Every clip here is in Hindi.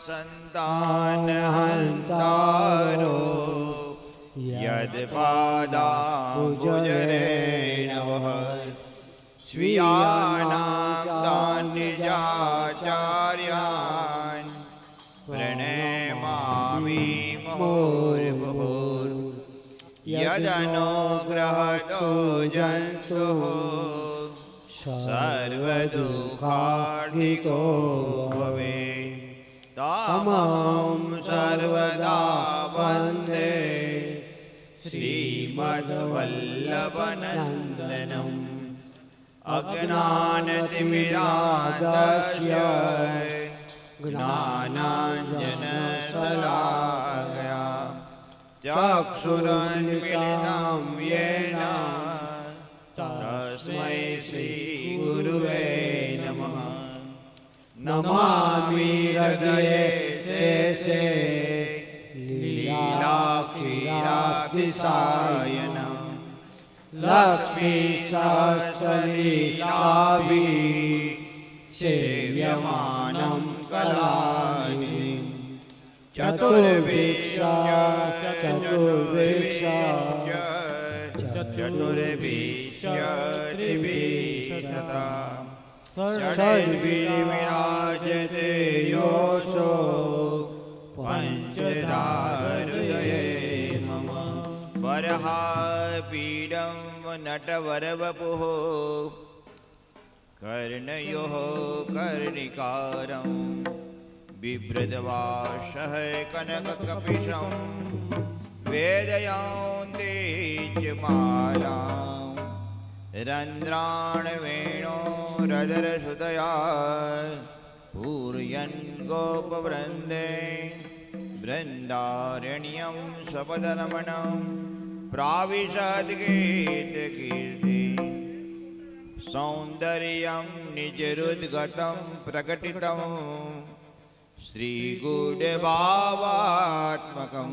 संतान हंतारो यद्पादाम्बुजरेणवः स्वीयानां तान्निजाचार्यान् प्रणमामि मुहुर्मुहुः यदनुग्रहतो जन्तुः सर्वदुःखार्तिको भवेत् तमहं सर्वदा वन्दे श्रीमद्वल्लभनन्दनम् अज्ञानतिमिरान्धस्य ज्ञानाञ्जनशलाकया चक्षुरुन्मीलितं येन तस्मै श्रीगुरुवे नमः। नमामि हृदये शेषे लीलाक्षीरातिशायनं लक्ष्मीसहस्रलीलाभिः सेव्यमानं कलानिधिं चतुर्विंशः षड्विराजते योऽसो पञ्चधा हृदये मम। वरहापीडं नटवरवपुः कर्णयोः कर्णिकारं बिभ्रद्वासः कनककपिशं वेदयान्ते च मालां रन्ध्रान् वेणोरधरसुतया पूरयन् गोपवृन्दे वृन्दारण्यं सपदरमणं प्राविशद्गीतकीर्ति सौन्दर्यं निजरुद्गतं प्रकटितं श्रीगुडभावात्मकं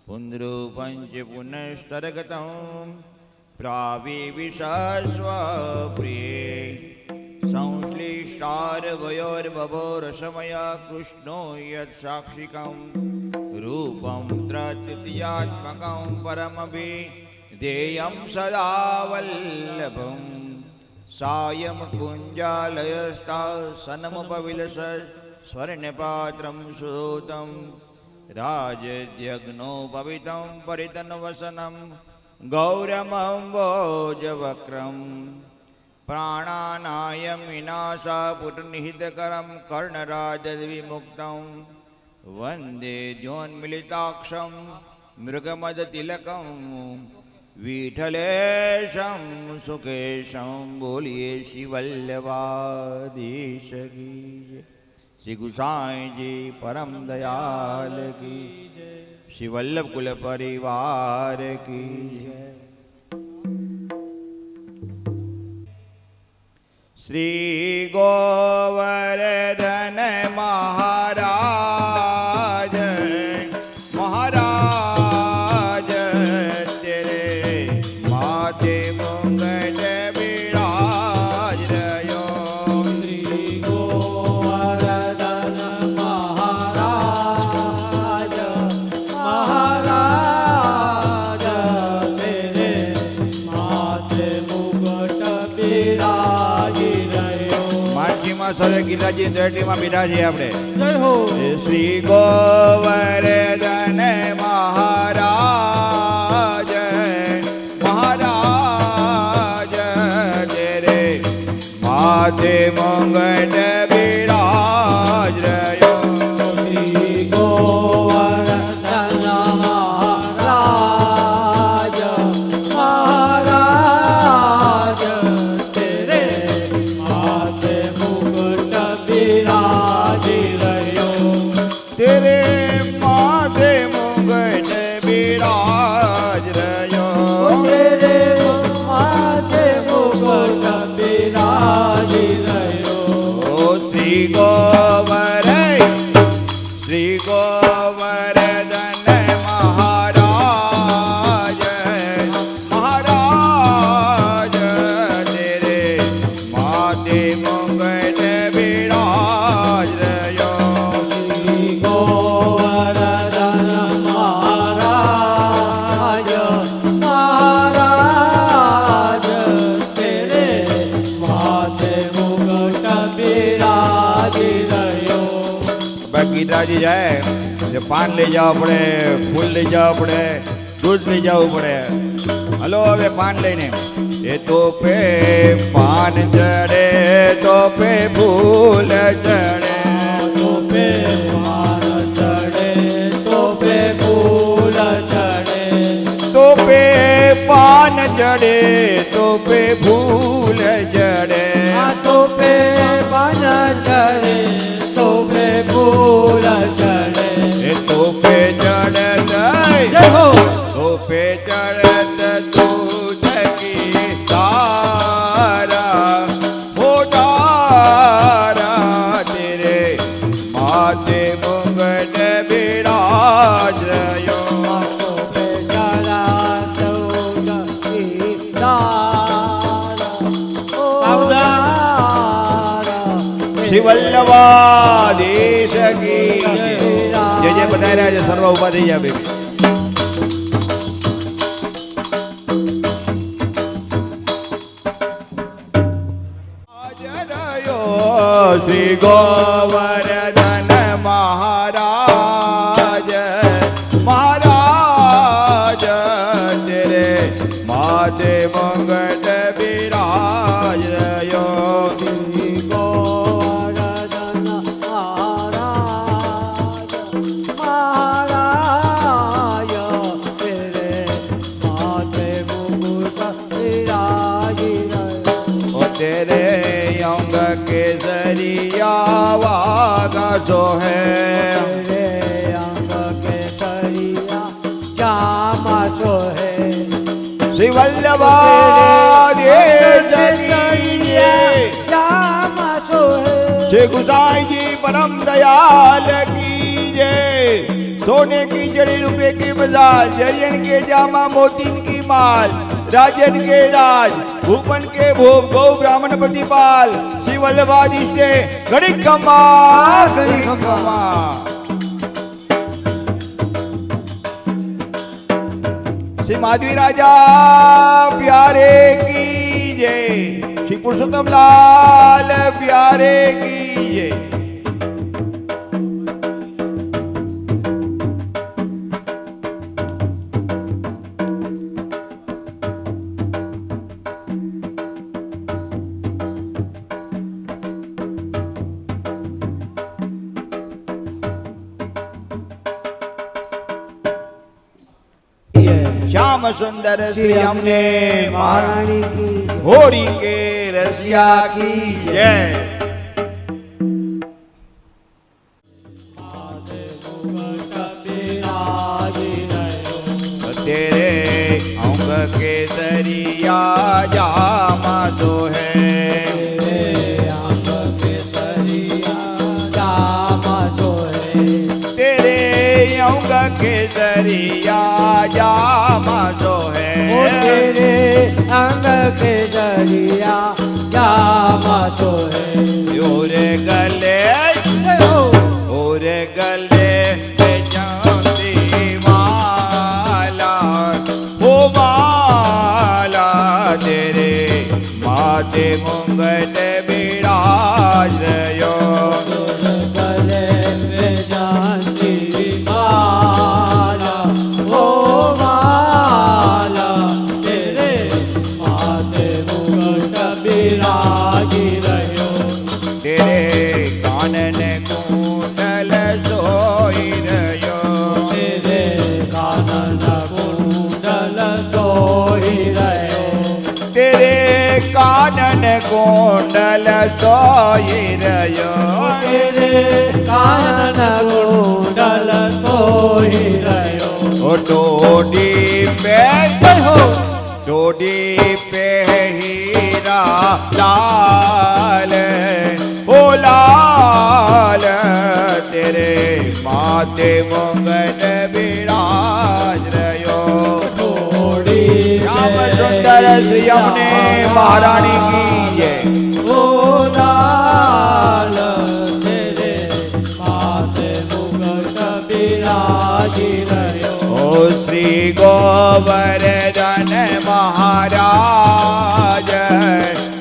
पुनरुपञ्च पुनस्तरगतं प्राविविशस्वप्रिये संश्लिष्टार्वयोर्भवोरसमया कृष्णो यत्साक्षिकं रूपं तृतीयात्मकं परमभिधेयं सदा वल्लभं सायं कुञ्जालयस्था सनमुपविलस स्वर्णपात्रं सुतं राजद्यग्नोपवितं परितन्वसनं गौरमम्बोजवक्रं प्राणानायं विनाशापुटनिहितकरं कर्णराजविमुक्तं वन्दे द्योन्मिलिताक्षं मृगमदतिलकं विठलेशं सुकेशं बोलिए शिवल्लभाधीश की श्री गुसाई जी परम दयाल की श्री वल्लभ कुल परिवार की। श्री गोवर्धन महाराज महाराज तेरे माथे मुंगट विराज रयो। श्री गोवर्धन महाराज महाराज तेरे माथे मुंगट विराज ગિરરાજી ધરતીમાં બેઠા છીએ આપણે. શ્રી ગોવર્ધન મહારાજ મહારાજ તેરે માથે મુંગટ વિરાજ રહ્યો. શ્રી ગોવર્ધન મહારાજ મહારાજ તેરે માથે મુગટ બિરાજી રહ્યો. તેરે માથે મુંગટ બિરાજ રહ્યો. તેરે માથે મુગટ બિરાજી રહ્યો. શ્રી ગોવર્ધન શ્રી ગોવર્ધન મહારાજ મહારાજ તેરે માથે મુંગટ બિરાજ રહ્યો. બિરાજી રહ્યો. બાકી રાજી જાય જે પાન લઈ જવા પડે, ફૂલ લઈ જવા પડે, દૂધ લઈ જવું પડે. હલો હવે પાન લઈને એ તો પે પાન ચડે તો પે ફૂલ ચડે, તો પે પાન ચડે તો પે ફૂલ ચડે. તો પે પાન ચડે તો પે ફૂલ ચડે. તો પે પાન ચડે તો પે ફૂલ ચડે. એ તો પે ચડત જય હો. તો પે ચડત તું જગી તારા મોટારા તેરે માથે મુગટ બિરાજ રહ્યો. તો પે ચડા તો જગી તારા મોટારા. શ્રી વલ્લભાધીશ કી જય. જે બધા રહ્યા છે સર્વ ઉભા થઈ જાય બેબી. શ્રી ગોવર્ધન મહારાજ મહારાજ તેરે માથે મુગટ બિરાજ રહ્યો. ગોવર્ધન મહારાજ મહારાજ તેરે માથે મુકુટ બિરાજી રહ્યો. ઓ તેરે અંગ કેસરિયા વાગા જો હે. તેરે અંગ કેસરિયા જામા છો હે. શ્રી વલ્લભાધીશ કી જય. જામા છો હે. श्री गुसाई जी परम दयाल की जय. सोने की जड़ी रुपए की मजाल, जरियन के जामा मोतीन की माल, राजन के राज भूपन के भोग गौ ब्राह्मण प्रतिपाल. श्री वल्लभाधीश ने घड़ी कमा घड़ी कमा. श्री माधवी राजा प्यारे की जय. श्री पुरुषोत्तम लाल प्यारे की जय. श्याम सुंदर श्री हमने महारानी की होरी के रसिया की जय. तेरे अंग केसरिया जामा तो है. अंग केसरिया जामा जो है. तेरे अंग केसरिया जामा तो है. ओ तेरे अंग केसरिया जामा जो है. और गले और गले पे चांदी माला, वो माला तेरे माथे मुंगट बिराज रयो. गले पे जानती माला, ओ माला तेरे माथे मुकुट बिराजी रहो. तेरे कानन कुंडल सोई रयो. तेरे कानन कुंडल सोई रहो. तेरे कानन कुंडल सोई रयो. तेरे कानन कुंडल सोई रहो. ओ टोडी पे हो टोडी पे हीरा लाल, ओ लाल तेरे माथे मुंगट बिराज रयो. थोड़ी श्याम सुंदर श्री हमने महारानी की जय. ओ लाल तेरे माथे मुकुट बिराजी रहो. ओ श्री गोवर्धन महाराज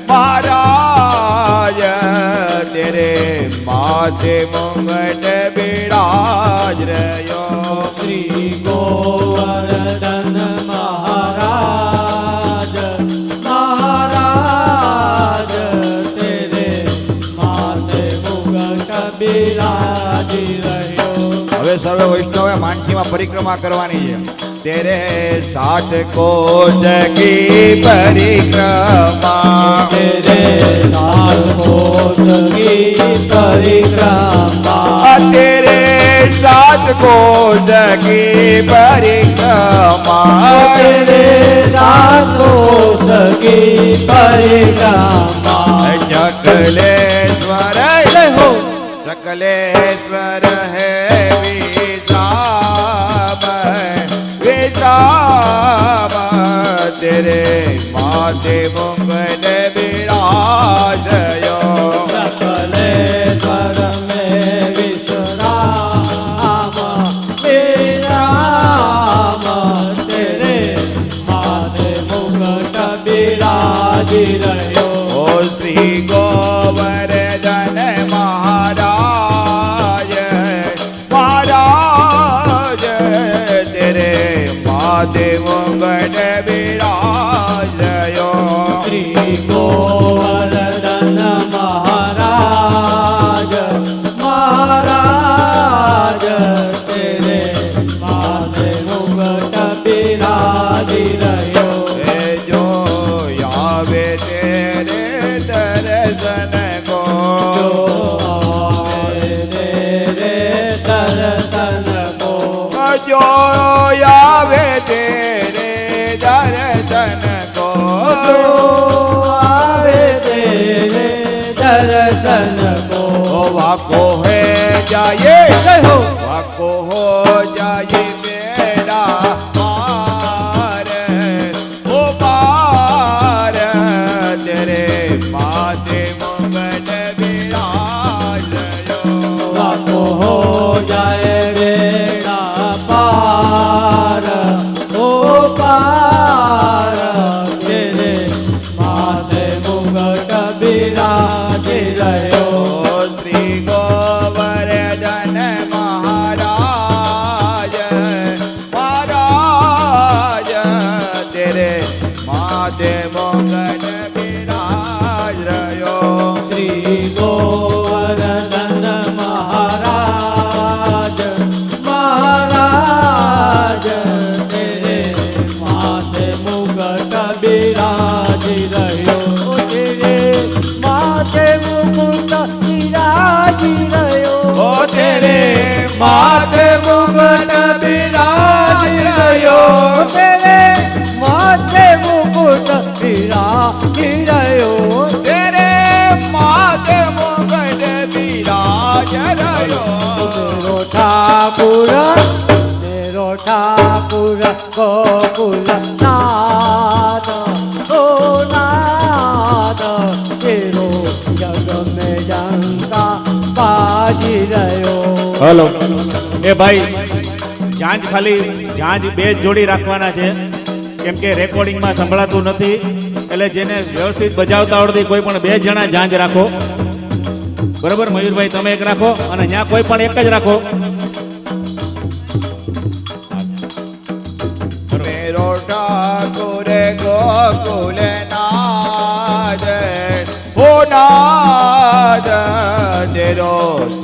महाराज तेरे माथे मुंगट बिराज रयो श्री गोवर्धन महाराज महाराज तेरे माथे मुगट बिराजी रह्यो હવે સર્વે વૈષ્ણવે માનસીમાં પરિક્રમા કરવાની છે तेरे साथ कोश की परिक्रमा तेरे साथ कोश की परिक्रमा तेरे साथ कोश की परिक्रमा तेरे साथ कोश की परिक्रमा सकलेश्वर जय हो सकलेश्वर है विशाम तेरे माथे मुंगट बिराजयो सकलेश्वर में विश्राम विराम तेरे माथे मुगट बिराजी रह्यो ओ श्री गोवर्धन महाराज महाराज तेरे माथे मुंगट बिराजयो श्री गोवर्धन महाराज महाराज तेरे माथे मुगट बिराजी रह्यो जो यावे तेरे दर्शन को जो आवे तेरे दर्शन को जो यावे तेरे दर्शन को जो आवे तेरे दर्शन को वाको है जाए जय हो वाको हो जाए मेरा पार ओ पार तेरे माथे मुंगट बिराजयो वाको हो जाए बेड़ा पार ओ पार तेरे माथे मुगट बिराजी रह्यो श्री गोवर्धन महाराज महाराज तेरे माथे मुंगट बिराज रयो श्री गोवर्धन महाराज महाराज तेरे माथे मुगट बिराजी रह्यो तेरे माथे मुगट बिराजी रह्यो ओ तेरे माथे मुंगट बिराज रयो तेरे माथे मुगट बिराजी रह्यो तेरे माथे मुंगट बिराज रयो तेरो ठाकुर गोकुल नाथ ओ नाथ तेरो जग में जंका बाजी रह्यो હલો એ ભાઈ જાંજ ખાલી જાંજ બે જ જોડી રાખવાના છે કેમ કે રેકોર્ડિંગમાં સંભળાતું નથી એટલે જેને વ્યવસ્થિત બજાવતા આવડતી કોઈ પણ બે જણા જાંજ રાખો બરોબર મયુરભાઈ તમે એક રાખો અને ત્યાં કોઈ પણ એક જ રાખો मेरो ठाकुर गोकुल नाथ हो नाथ तेरो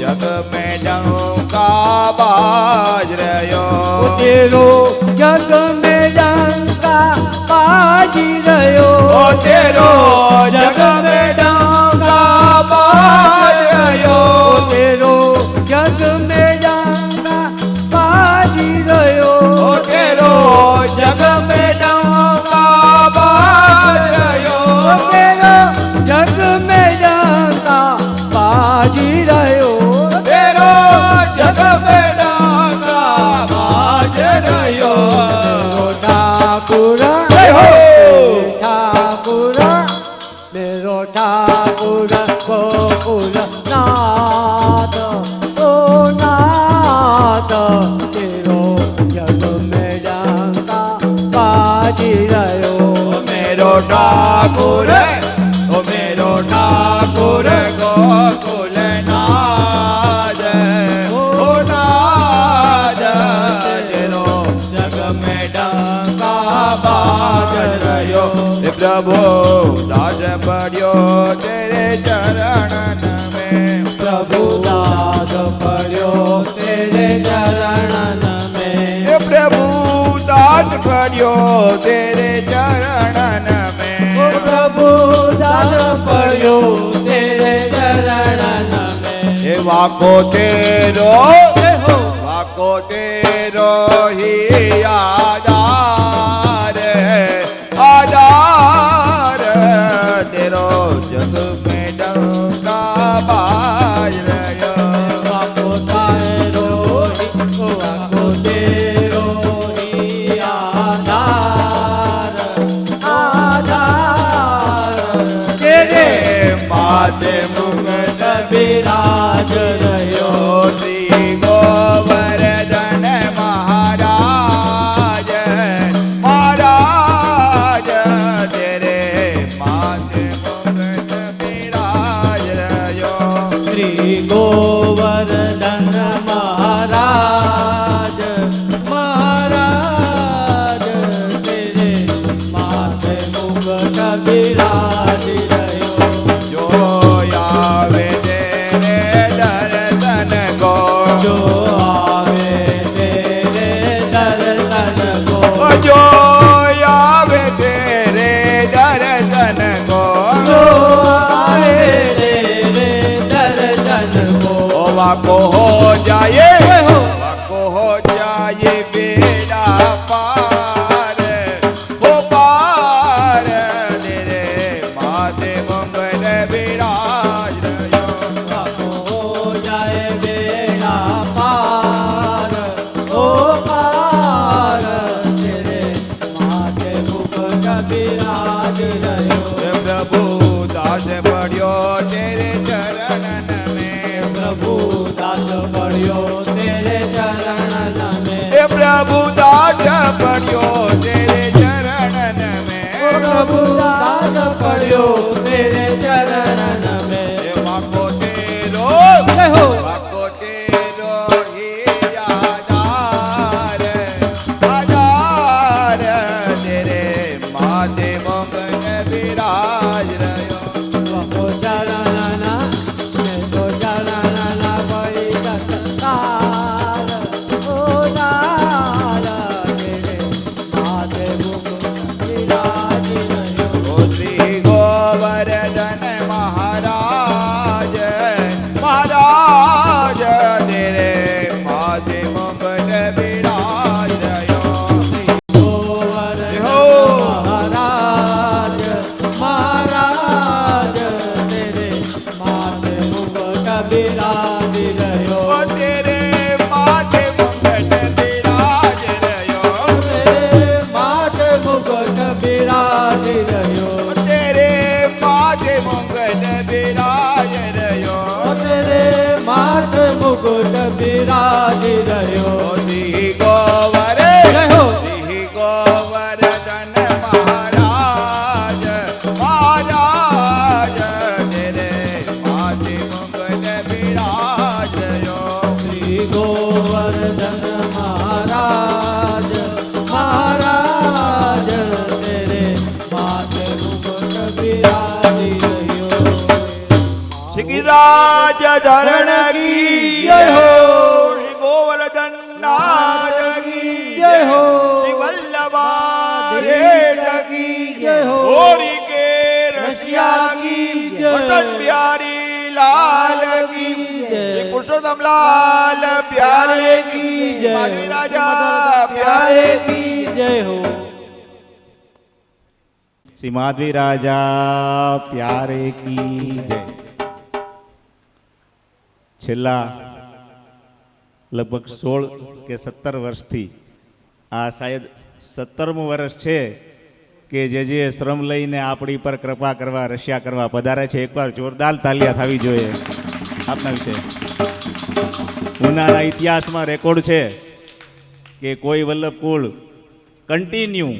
जग में डंका बाज रयो तेरो जग में जंका बाजी रह्यो ओ तेरो जग में डंका बाज रयो तेरो जग में जंका बाजी रह्यो ओ तेरो जग में डंका बाज रयो तेरो जग में जंका बाजी रह्यो तेरो जग में डंका बाज रयो ठाकुर जय हो ठाकुर प्रभु दास पड़ियो तेरे चरणन में प्रभु दास पड़ियो तेरे चरणन में हे प्रभु दास पड़ियो तेरे चरणन में ओ प्रभु दास पड़ियो तेरे चरणन में हे वाको तेरो जय हो वाको तेरो ही आधार आधार तेरो जग में डंका बाज रह्यो वाको तेरो ही वाको तेरो ही आधार आधार तेरे माते मुकुट विराज रह्यो श्री गोवर्धन महाराज महाराज तेरे माते मुकुट विराज रह्यो श्री गोवर्धन महाराज महाराज तेरे माथे मुकुट विराज रह्यो जो आवे तेरे दर्शन को जो आवे तेरे दर्शन को जो आवे तेरे दर्शन को जो आवे तेरे दर्शन को ओ वाको हो जाए जय हो वाको हो जाए बेड़ा पार हो पार तेरे माथे मंगल विराज रह्यो हो जाए बेड़ा पार ओ पार तेरे माथे मुकुट विराज रह्यो हे प्रभु दास पड़ियो तेरे चरणन में प्रभु दास पड़ियो तेरे चरणन में हे प्रभु दास पड़ियो तेरे चरणन में प्रभु दास पड़ियो तेरे चरणन में हे वाको तेरो जय हो वाको तेरो ही आधार आधार तेरे माथे मंगल विराज रह्यो बापो चरणना मैं तो चरणना बड़ी दत्तार ओ दार तेरे माथे मुकुट विराज रह्यो ओ श्री गोवर्धन महाराज महाराज तेरे माथे मंगल विराज रह्यो गोवर्धन महाराज महाराज तेरे माथे मुकुट विराज रह्यो ओ तेरे माथे मंगल विराज रह्यो तेरे माथे मुकुट विराज रह्यो तेरे माथे मंगल विराज रह्यो तेरे माथे मुकुट विराज रह्यो ओ श्री गोवर जय हो श्री गोवर्धन महाराज महाराज तेरे माथे मंगल विराज रह्यो श्री गोवर्धन महाराज महाराज तेरे माथे मुकुट विराज रह्यो श्री राज धरण की जय हो श्री गोवर्धन नाथ की जय हो श्री वल्लभारेश की जय हो होरी के रसिया की जय। वतन बिहारी लाल की श्री पुरुषोत्तम लाल प्यारे की माधवी राजा प्यारे की जय हो શ્રી માધવી રાજા પ્યારે કી જય. છેલ્લા લગભગ 16 કે 17 વર્ષથી આ શાયદ 17મું વર્ષ છે કે જે શ્રમ લઈને આપણી પર કૃપા કરવા રસ્યા કરવા પધારે છે. એકવાર જોરદાર તાલિયા થવી જોઈએ આપના વિશે. ઉનાના ઇતિહાસમાં રેકોર્ડ છે કે કોઈ વલ્લભકુળ કન્ટિન્યુ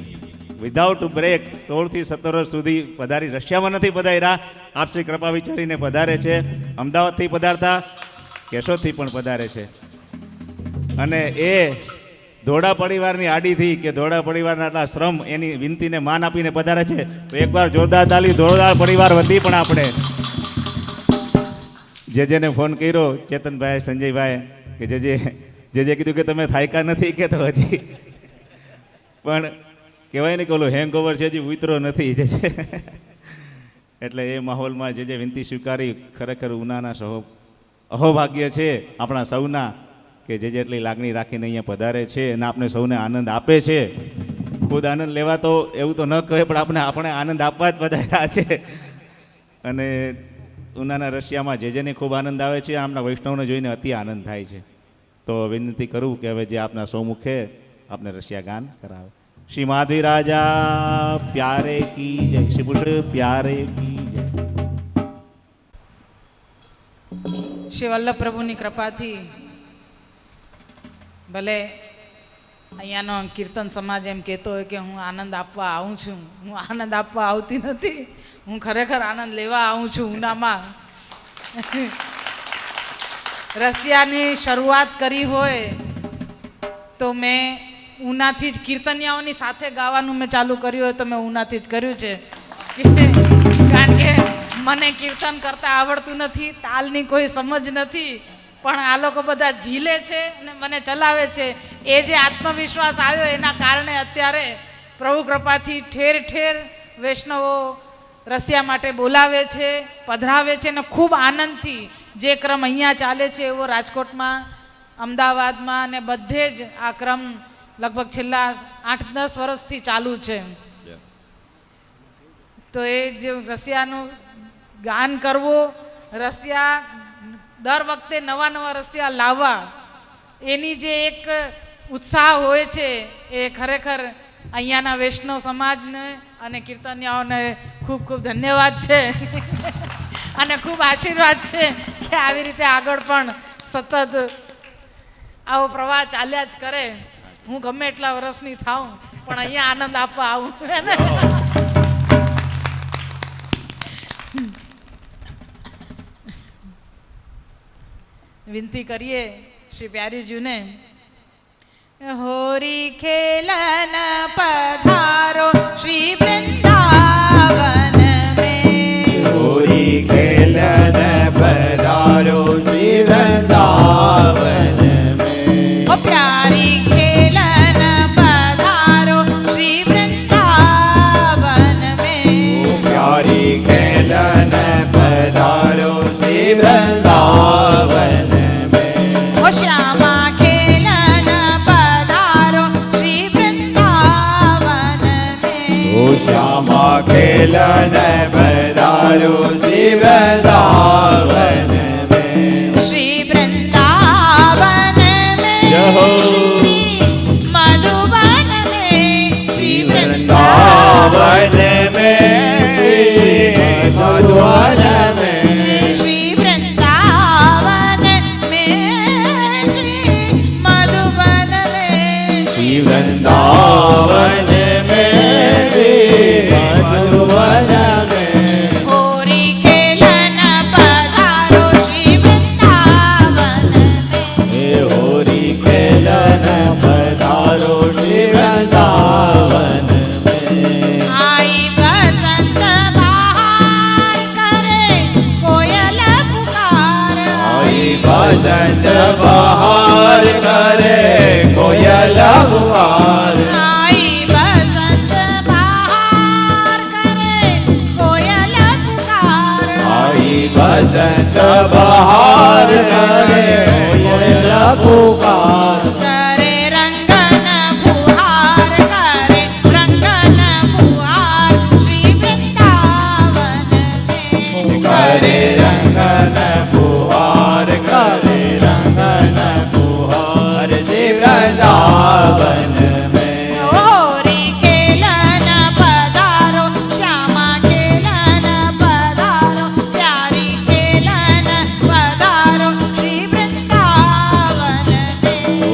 વિધાઉટ બ્રેક 16 થી 17 વર્ષ સુધી પધારી રશિયામાં નથી પધાર્યા. આપસી કૃપા વિચારીને પધારે છે. અમદાવાદથી પધારતા કેશોદથી પણ પધારે છે. અને એ ધોળા પરિવારની આડીથી કે ધોળા પરિવારના આટલા શ્રમ એની વિનંતીને માન આપીને પધારે છે તો એકવાર જોરદાર તાલી ધોળા પરિવાર વતી પણ આપણે જેને ફોન કર્યો ચેતનભાઈ સંજયભાઈ કે જે કીધું કે તમે થાયકા નથી કે તો હજી પણ કહેવાય ને કે ઓલો હેંગઓવર છે હજી ઉતરો નથી જે છે એટલે એ માહોલમાં જે વિનંતી સ્વીકારી ખરેખર ઉનાના અહોભાગ્ય છે આપણા સૌના કે જેટલી લાગણી રાખીને અહીંયા પધારે છે અને આપણે સૌને આનંદ આપે છે. ખુદ આનંદ લેવા તો એવું તો ન કહે પણ આપણે આનંદ આપવા જ પધાર્યા છે. અને ઉનાના રશિયામાં જેને ખૂબ આનંદ આવે છે આમના વૈષ્ણવને જોઈને અતિ આનંદ થાય છે. તો વિનંતી કરું કે હવે જે આપના સૌમુખે આપને રશિયા ગાન કરાવે. શ્રી માધવી રાજા પ્યારે કી જય, શ્રી પુષ્પ પ્યારે કી જય. શ્રી વલ્લભ પ્રભુની કૃપાથી ભલે અહીંયાનો કીર્તન સમાજ એમ કહેતો હોય કે હું આનંદ આપવા આવું છું, હું આનંદ આપવા આવતી નથી, હું ખરેખર આનંદ લેવા આવું છું. ઉનામાં રશિયાની શરૂઆત કરી હોય તો મેં ઉનાથી જ કીર્તનિયાઓની સાથે ગાવાનું મેં ચાલુ કર્યું હોય તો મેં ઉનાથી જ કર્યું છે. કારણ કે મને કીર્તન કરતા આવડતું નથી, તાલની કોઈ સમજ નથી, પણ આ લોકો બધા ઝીલે છે અને મને ચલાવે છે. એ જે આત્મવિશ્વાસ આવ્યો એના કારણે અત્યારે પ્રભુ કૃપાથી ઠેર ઠેર વૈષ્ણવો રશિયા માટે બોલાવે છે, પધરાવે છે અને ખૂબ આનંદથી જે ક્રમ અહીંયા ચાલે છે એવો રાજકોટમાં, અમદાવાદમાં અને બધે જ આ ક્રમ લગભગ છેલ્લા 8-10 વર્ષથી ચાલુ છે. તો એ જે રશિયાનું ગાન કરવું, રશિયા દર વખતે નવા નવા રશિયા લાવવા, એની જે એક ઉત્સાહ હોય છે એ ખરેખર અહીંયાના વૈષ્ણવ સમાજને અને કીર્તનિયાઓને ખૂબ ખૂબ ધન્યવાદ છે અને ખૂબ આશીર્વાદ છે કે આવી રીતે આગળ પણ સતત આવો પ્રવાહ ચાલ્યા જ કરે. હું ગમે એટલા વર્ષની થાઉં પણ અહીંયા આનંદ આપવા આવું. વિનંતી કરીએ શ્રી પ્યારીજીને. હોરી ખેલન પધારો શ્રી વૃંદાવન મેં, હોરી ખેલન પધારો શ્રી વૃંદાવન મેં, ઓ પ્યારી ખેલન પધારો શ્રી વૃંદાવન મેં, પ્યારી ખેલન પધારો શ્રી વૃંદાવન મેં, ઓ શ્યામા ખેલન પધારો શ્રી વૃંદાવન મેં, ઓ શ્યામા ખેલન પધારો શ્રી વૃંદાવન મેં, શ્રી વૃંદાવન મેં, જય હો. મધુવન મેં, શ્રી વૃંદાવન મેં, મધુવન મેં, શ્રી વૃંદાવન મેં, શ્રી મધુવન મેં, શ્રી વૃંદાવન મેં, મધુવન મેં, હોરી ખેલન પધારો શ્રી વૃંદાવન મેં, હે હોરી ખેલન પધારો શ્રી વૃંદાવન મેં, આઈ બસંત બહાર કરે કોયલ પુકાર, આઈ વસંત બહાર કરે કોયલ પુકાર, આઈ બસંત બહાર કરે કોયલ પુકાર, આઈ વસંત બહાર કરે કોયલ પુકાર, કરે રંગન ફુહાર, કરે રંગન ફુહાર શ્રી વૃંદાવન મેં, કરે રંગન પુહાર, કરે રંગન પુહાર શ્રી વૃંદાવન મેં, હોરી ખેલન પધારો શ્યામા ખેલન પધારો, પ્યારી ખેલન પધારો શ્રી વૃંદાવન મેં,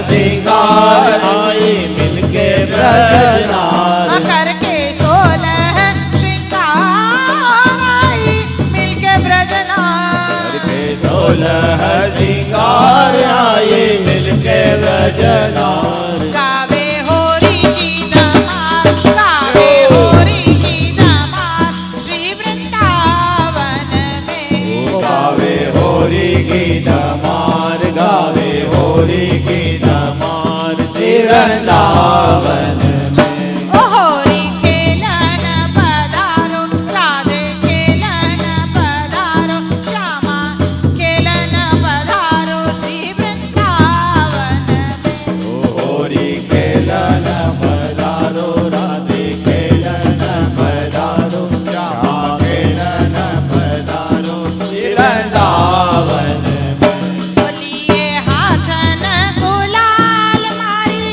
सिंगार आए मिलके ब्रजनार करके 16 श्रृंगार आई मिलके ब्रजनार करके 16 सिंगार आए मिलके ब्रजनार गावे होरी की दमार गावे होरी की दमार श्री वृंदावन में गावे होरी की दमार गावे होरी की दमार श्री वृंदावन में ओ होरी खेलन पधारो राधे खेलन पधारो श्यामा खेलन पधारो श्री वृंदावन में होरी खेलन पधारो राधे खेलन पधारो श्यामा खेलन पधारो श्री वृंदावन बोलिए हाथन गुलाल मारी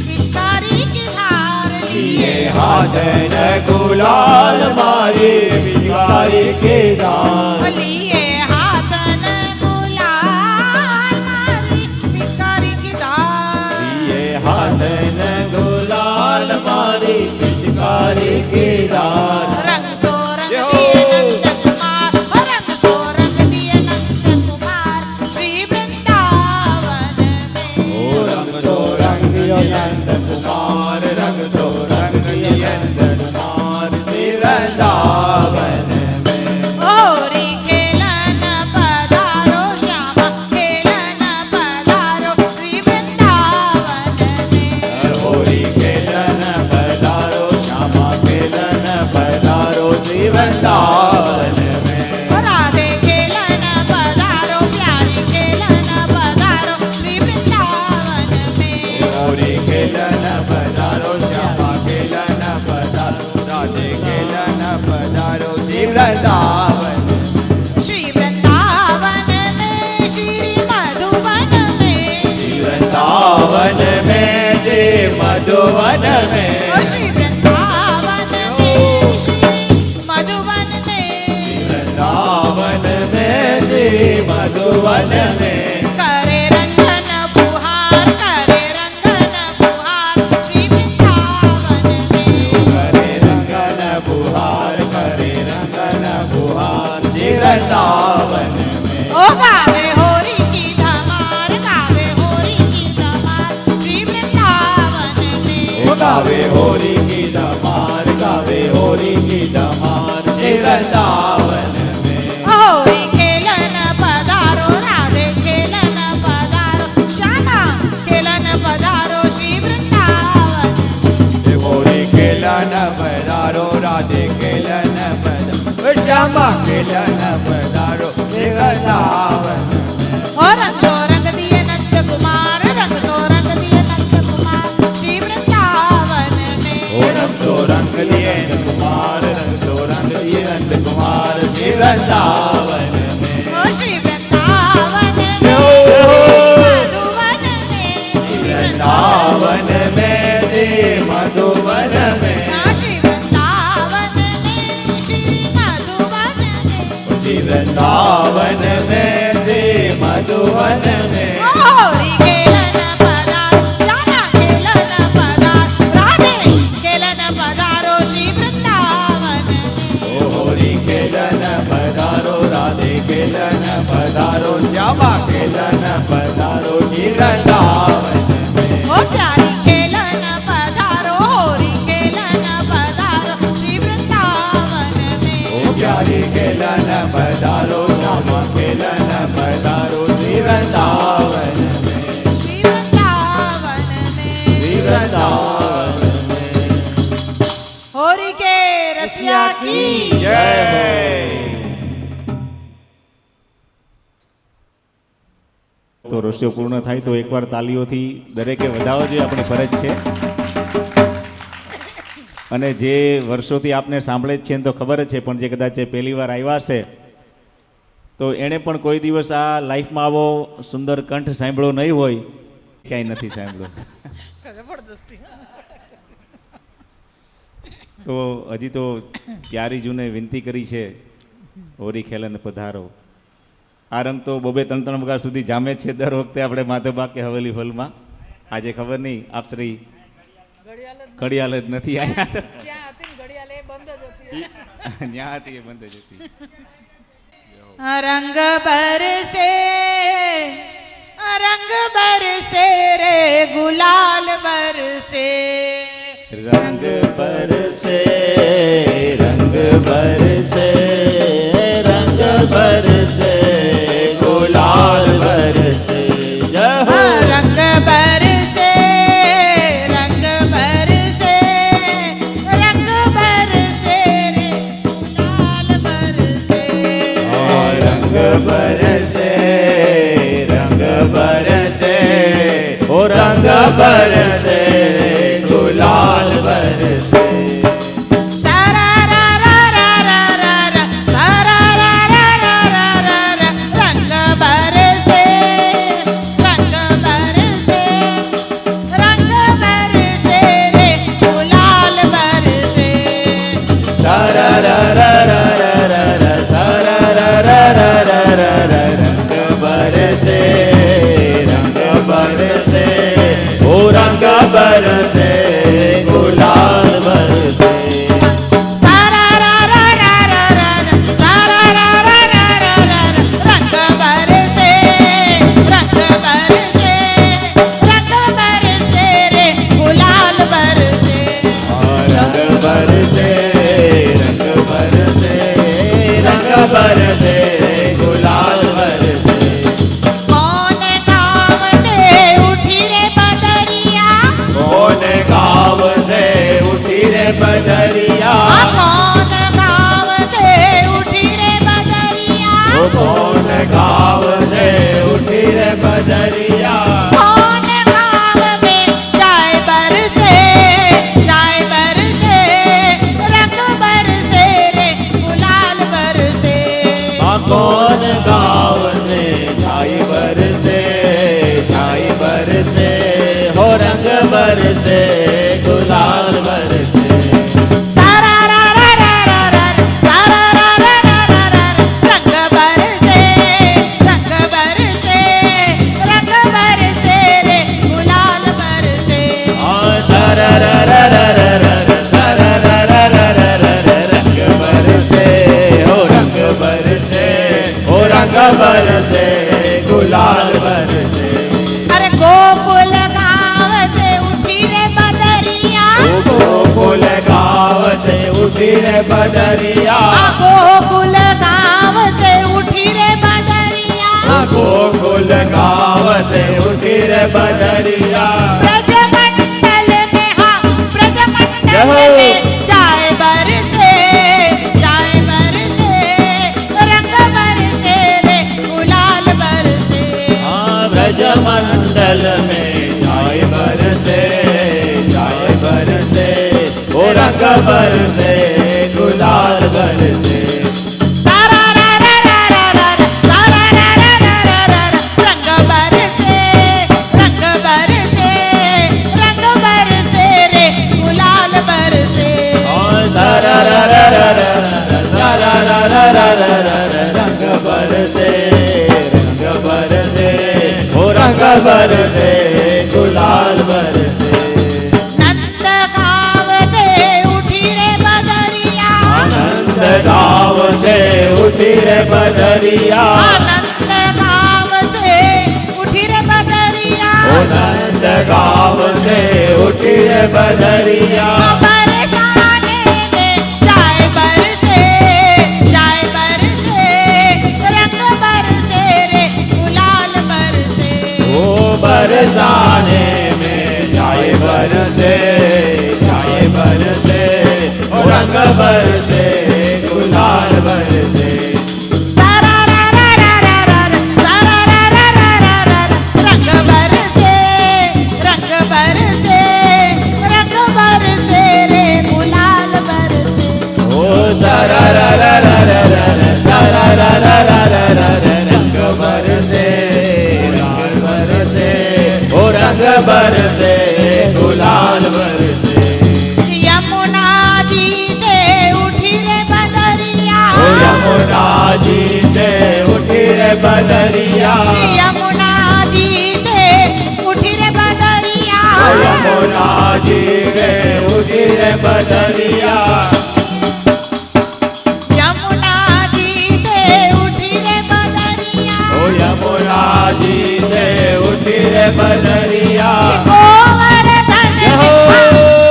पिचकारी की धार लिए हाथन गुलाल मारे बिगारी के दान लिए हाथन गुलाल मारी पिचकारी की धार ये हाथन गुलाल मारे पिचकारी के दान रंग सो रंग दिए नंद कुमार रंग सो रंग दिए नंद कुमार श्री वृंदावन में रंग सो रंग नंद कुमार रंग सो रंग नंद कुमार श्री वृंदावन में होरी खेलन पधारो श्यामा खेलन पधारो श्री वृंदावन में होरी खेलन पधारो श्यामा खेलन पधारो श्री वृंदावन में राधे खेलन पधारो प्यारी खेलन पधारो श्री वृंदावन में होरी खेलन पधारो श्यामा खेलन पधारो राधे खेलन पधारो श्री वृंदावन श्री वृंदावन में श्री मधुवन में श्री वृंदावन में जे मधुवन में ओ श्री वृंदावन में श्री मधुवन में वृंदावन में जे मधुवन में करे रंगन बुहार करे रंगन बुहार श्री वृंदावन में करे रंगन बुहार करे रंगन बुहार श्री वृंदावन में ओ गावे होरी की धमार गावे होरी की धमार श्री वृंदावन में गावे होरी की दमार गावे होरी की दमार श्री वृंदावन में होरी खेलन पधारो राधे खेलन पधारो श्यामा खेलन पधारो श्री वृंदावन होरी खेलन पधारो राधे खेलन पधारो श्यामा खेलन पधारो श्री वृंदावन और रंग सो रंग दिए नंद कुमार रंग सो रंग दिए नंद कुमार श्री वृंदावन में रंग सो रंग लिए कुमार रंग सो रंग लिए नंद कुमार श्री वृंदावन में ओ श्री वृंदावन में मधुवन में श्री वृंदावन में दे मधुवन में ना श्री वृंदावन में श्री मधुवन में श्री वृंदावन में दे मधुवन में होरी खेलन पधार श्यामा खेलन पधार राधे खेलन पधारो श्री वृंदावन में होरी खेलन पधारो राधे खेलन पधारो श्यामा खेलन पधारो श्री वृंदावन में ओ प्यारी खेलन पधारो होरी खेलन पधारो श्री वृंदावन में प्यारी खेलन पधारो श्यामा खेलन पधारो श्री वृंदावन में श्री वृंदावन श्री में वृंदावन में होरी के रसिया की जय। તો રસ્યો પૂર્ણ થાય તો એકવાર તાલીઓથી દરેકે વધાવો જોઈએ, આપણી ફરજ છે. અને જે વર્ષોથી આપને સાંભળે જ છે એને તો ખબર જ છે, પણ જે કદાચ પહેલી વાર આવ્યા છે તો એણે પણ કોઈ દિવસ આ લાઈફમાં આવો સુંદર કંઠ સાંભળ્યો નહીં હોય, ક્યાંય નથી સાંભળ્યો. તો હજી તો પ્યારી જૂને વિનંતી કરી છે, હોરી ખેલન પધારો. આ રંગ તો 2-3 વખત સુધી જામે જ છે દર વખતે આપણે માધવબા કે હવેલી હોલમાં. આજે ખબર નહીં આપ શ્રી ઘડિયાળ જ ઘડિયાળ જ નથી આયા ક્યાં હતી ને ઘડિયાળ એ બંધ જ હતી ત્યાં હતી એ બંધ જ હતી. રંગ બરસે રે ગુલાલ બરસે રંગ બરસે રંગ બરસે રંગ બરસે ગુલાલ બરસે જય હો રંગ બરસે રંગ બરસે રંગ બરસે રે ગુલાલ બરસે રંગ બરસે રંગ બરસે ઓ રંગ બરસે ગુલાલ બરસે સારા રા રા રા રા રા રા સારા રા રા રા રા રા રા રંગ બરસે રે ગુલાલ બરસે સારા રા રા રા રા રા રા સારા રા રા રા રા રા રા રંગ બરસે ઓ રંગ બરસે ગુલાલ બરસે સારા રા રા રા રા રા સારા રા રા રા રા રા રંગ બરસે રે ગુલાલ બરસે રંગ બરસે રંગ બરસે ગુલાલ બરસે કોન ગાવ તે ઉઠી રે બદરિયા કોન ગાવ છે ઉઠી રે બદરિયા કોન ગાવ તે ઉઠી રે બદરિયા કોન ગાવ છે ઉઠી રે બદરિયા કોન ગાવ में जाए बरसे रंग बरसे रे गुलाल बरसे કોન ગાવ છે છાઈ બરસે હો રંગ બરસે ગુલાલ બરસે सारा रा रा रा रा रा सारा रा रा रा रा रा रंग बरसे रे गुलाल बरसे સારા રા રા રા રા રા સારા રા રા રા રા રા રંગ બરસે હો રંગ બરસે ગુલાલ બરસે अरे गोकुल गाँव से उठी रे बदरिया ગોકુલ ગાવ છે ઉઠી રે બદરિયા गोकुल गाँव से उठी रे बदरिया ગોકુલ ગાવ છે ઉઠી રે બદરિયા ब्रजमंडल में हाँ ब्रजमंडल में जाए बरसे रंग बरसे रे गुलाल बरसे ब्रजमंडल में जाय बरसे ओ रंग बरसे गुलाल बरसे सारा रा रा रा रा रा रा सारा रा रा रा रा रा रा रंग बरसे रे गुलाल बरसे सारा रा रा रा रा सारा रा रा रा रा रंग बरसे ओ रंग बरसे गुलाल बरसे नंद गाँव से उठी रे बदरिया आनंद गाँव से उठी रे बदरिया आनंद गाँव से उठी रे बदरिया आनंद गाँव से उठी रे बदरिया बरसाने में जाए बरसे रंग बरसे रे गुलाल बरसे ओ बरसाने में जाए बरसे ओ रंग बरसे गुलाल बरसे सारा रा रा रा रा रा रा सारा रा रा रा रा रा रा रंग बरसे रे रे बदरिया यमुना जी से उठी रे बदरिया ओ यमुना जी से उठी रे बदरिया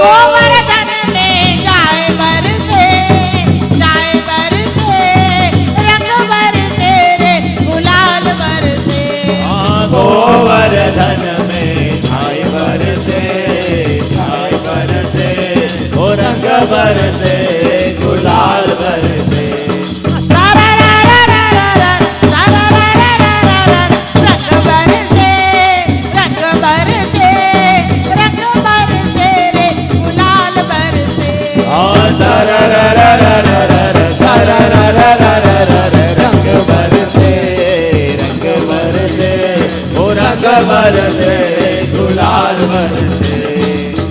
गोवर्धन में जाए बरसे रंग बरसे रे गुलाल बरसे गोवर्धन में छाए बरसे ओ रंग बरसे गुलाल बरसे बरसे गुलाल बरसे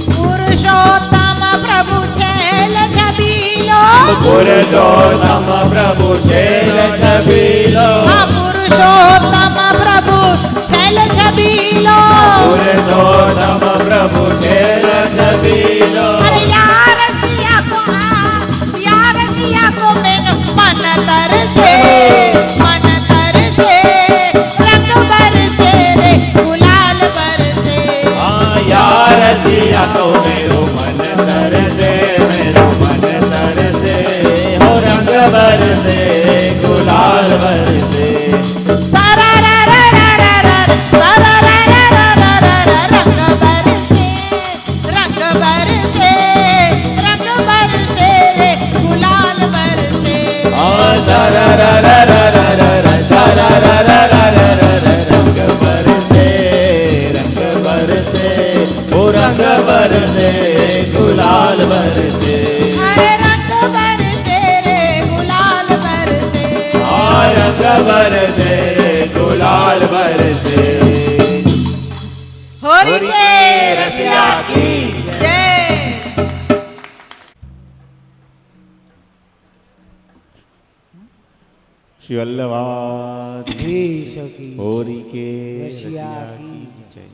पुरुषोत्तम प्रभु छेल छबीलो पुरुषोत्तम प्रभु छेल छबीलो पुरुषोत्तम प्रभु छेल छबीलो पुरुषोत्तम प्रभु छेल छबीलो अरे यार सिया को मेन मन तरसे रंग बरसे रे गुलाल बरसे यार जिया तो मेरो मन तरसे हो रंग बरसे गुलाल बरसे रंग बरसे रे गुलाल बरसे रंग बरसे गुलाल बरसे अरे रंग बरसे रे गुलाल बरसे रंग बरसे गुलाल बरसे होरी के रसिया की जय श्री वल्लभाद होरी के रसिया की जय।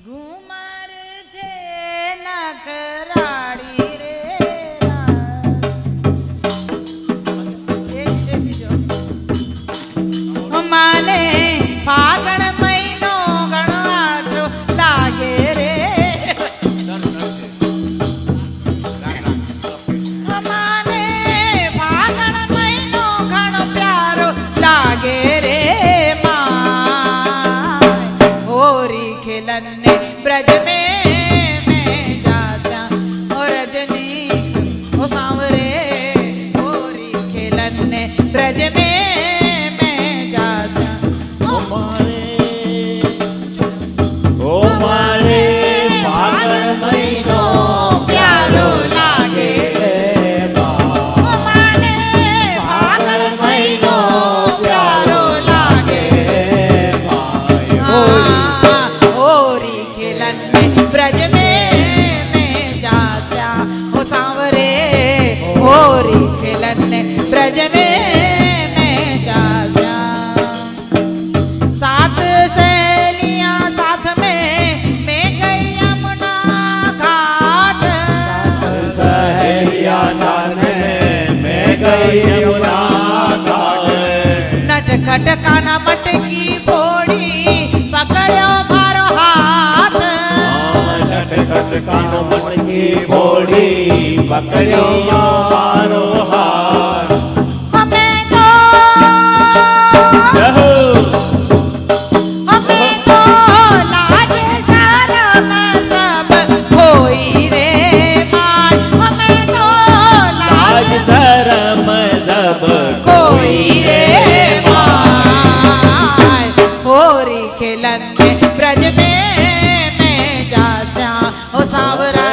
घुमर जे नखराड़ी रे माने फागण महीनो घणो आछो लागे रे माने फागण महीनो घणो प्यारो लागे रे होरी खेलन ब्रज में मैं जासा और रजनी ओ सांवरे होरी खेलन ब्रज में मैं जासा ओ मारे फागण महीनो प्यारो लागे ओ माने फागण महीनो प्यारो लागे होरी खेलन ब्रज में मैं जास्या हो सांवरे होरी खेलन ब्रज में मैं जास्या सात सहेलियां साथ में मैं गई यमुना घाट सहेलिया साथ में गई यमुना घाट नटखट काना मटकी फोड़ी पकड़ो मारो हाथ नटखट कानो मटकी फोड़ी पकड़ियो मारो हाथ हमें तो लाज शरम सब खोई रे माय हमें तो लाज शरम सब कोई रे माय होरी खेलन ब्रज में मैं जास्या ओ सांवरा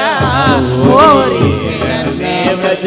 होरी खेलन ब्रज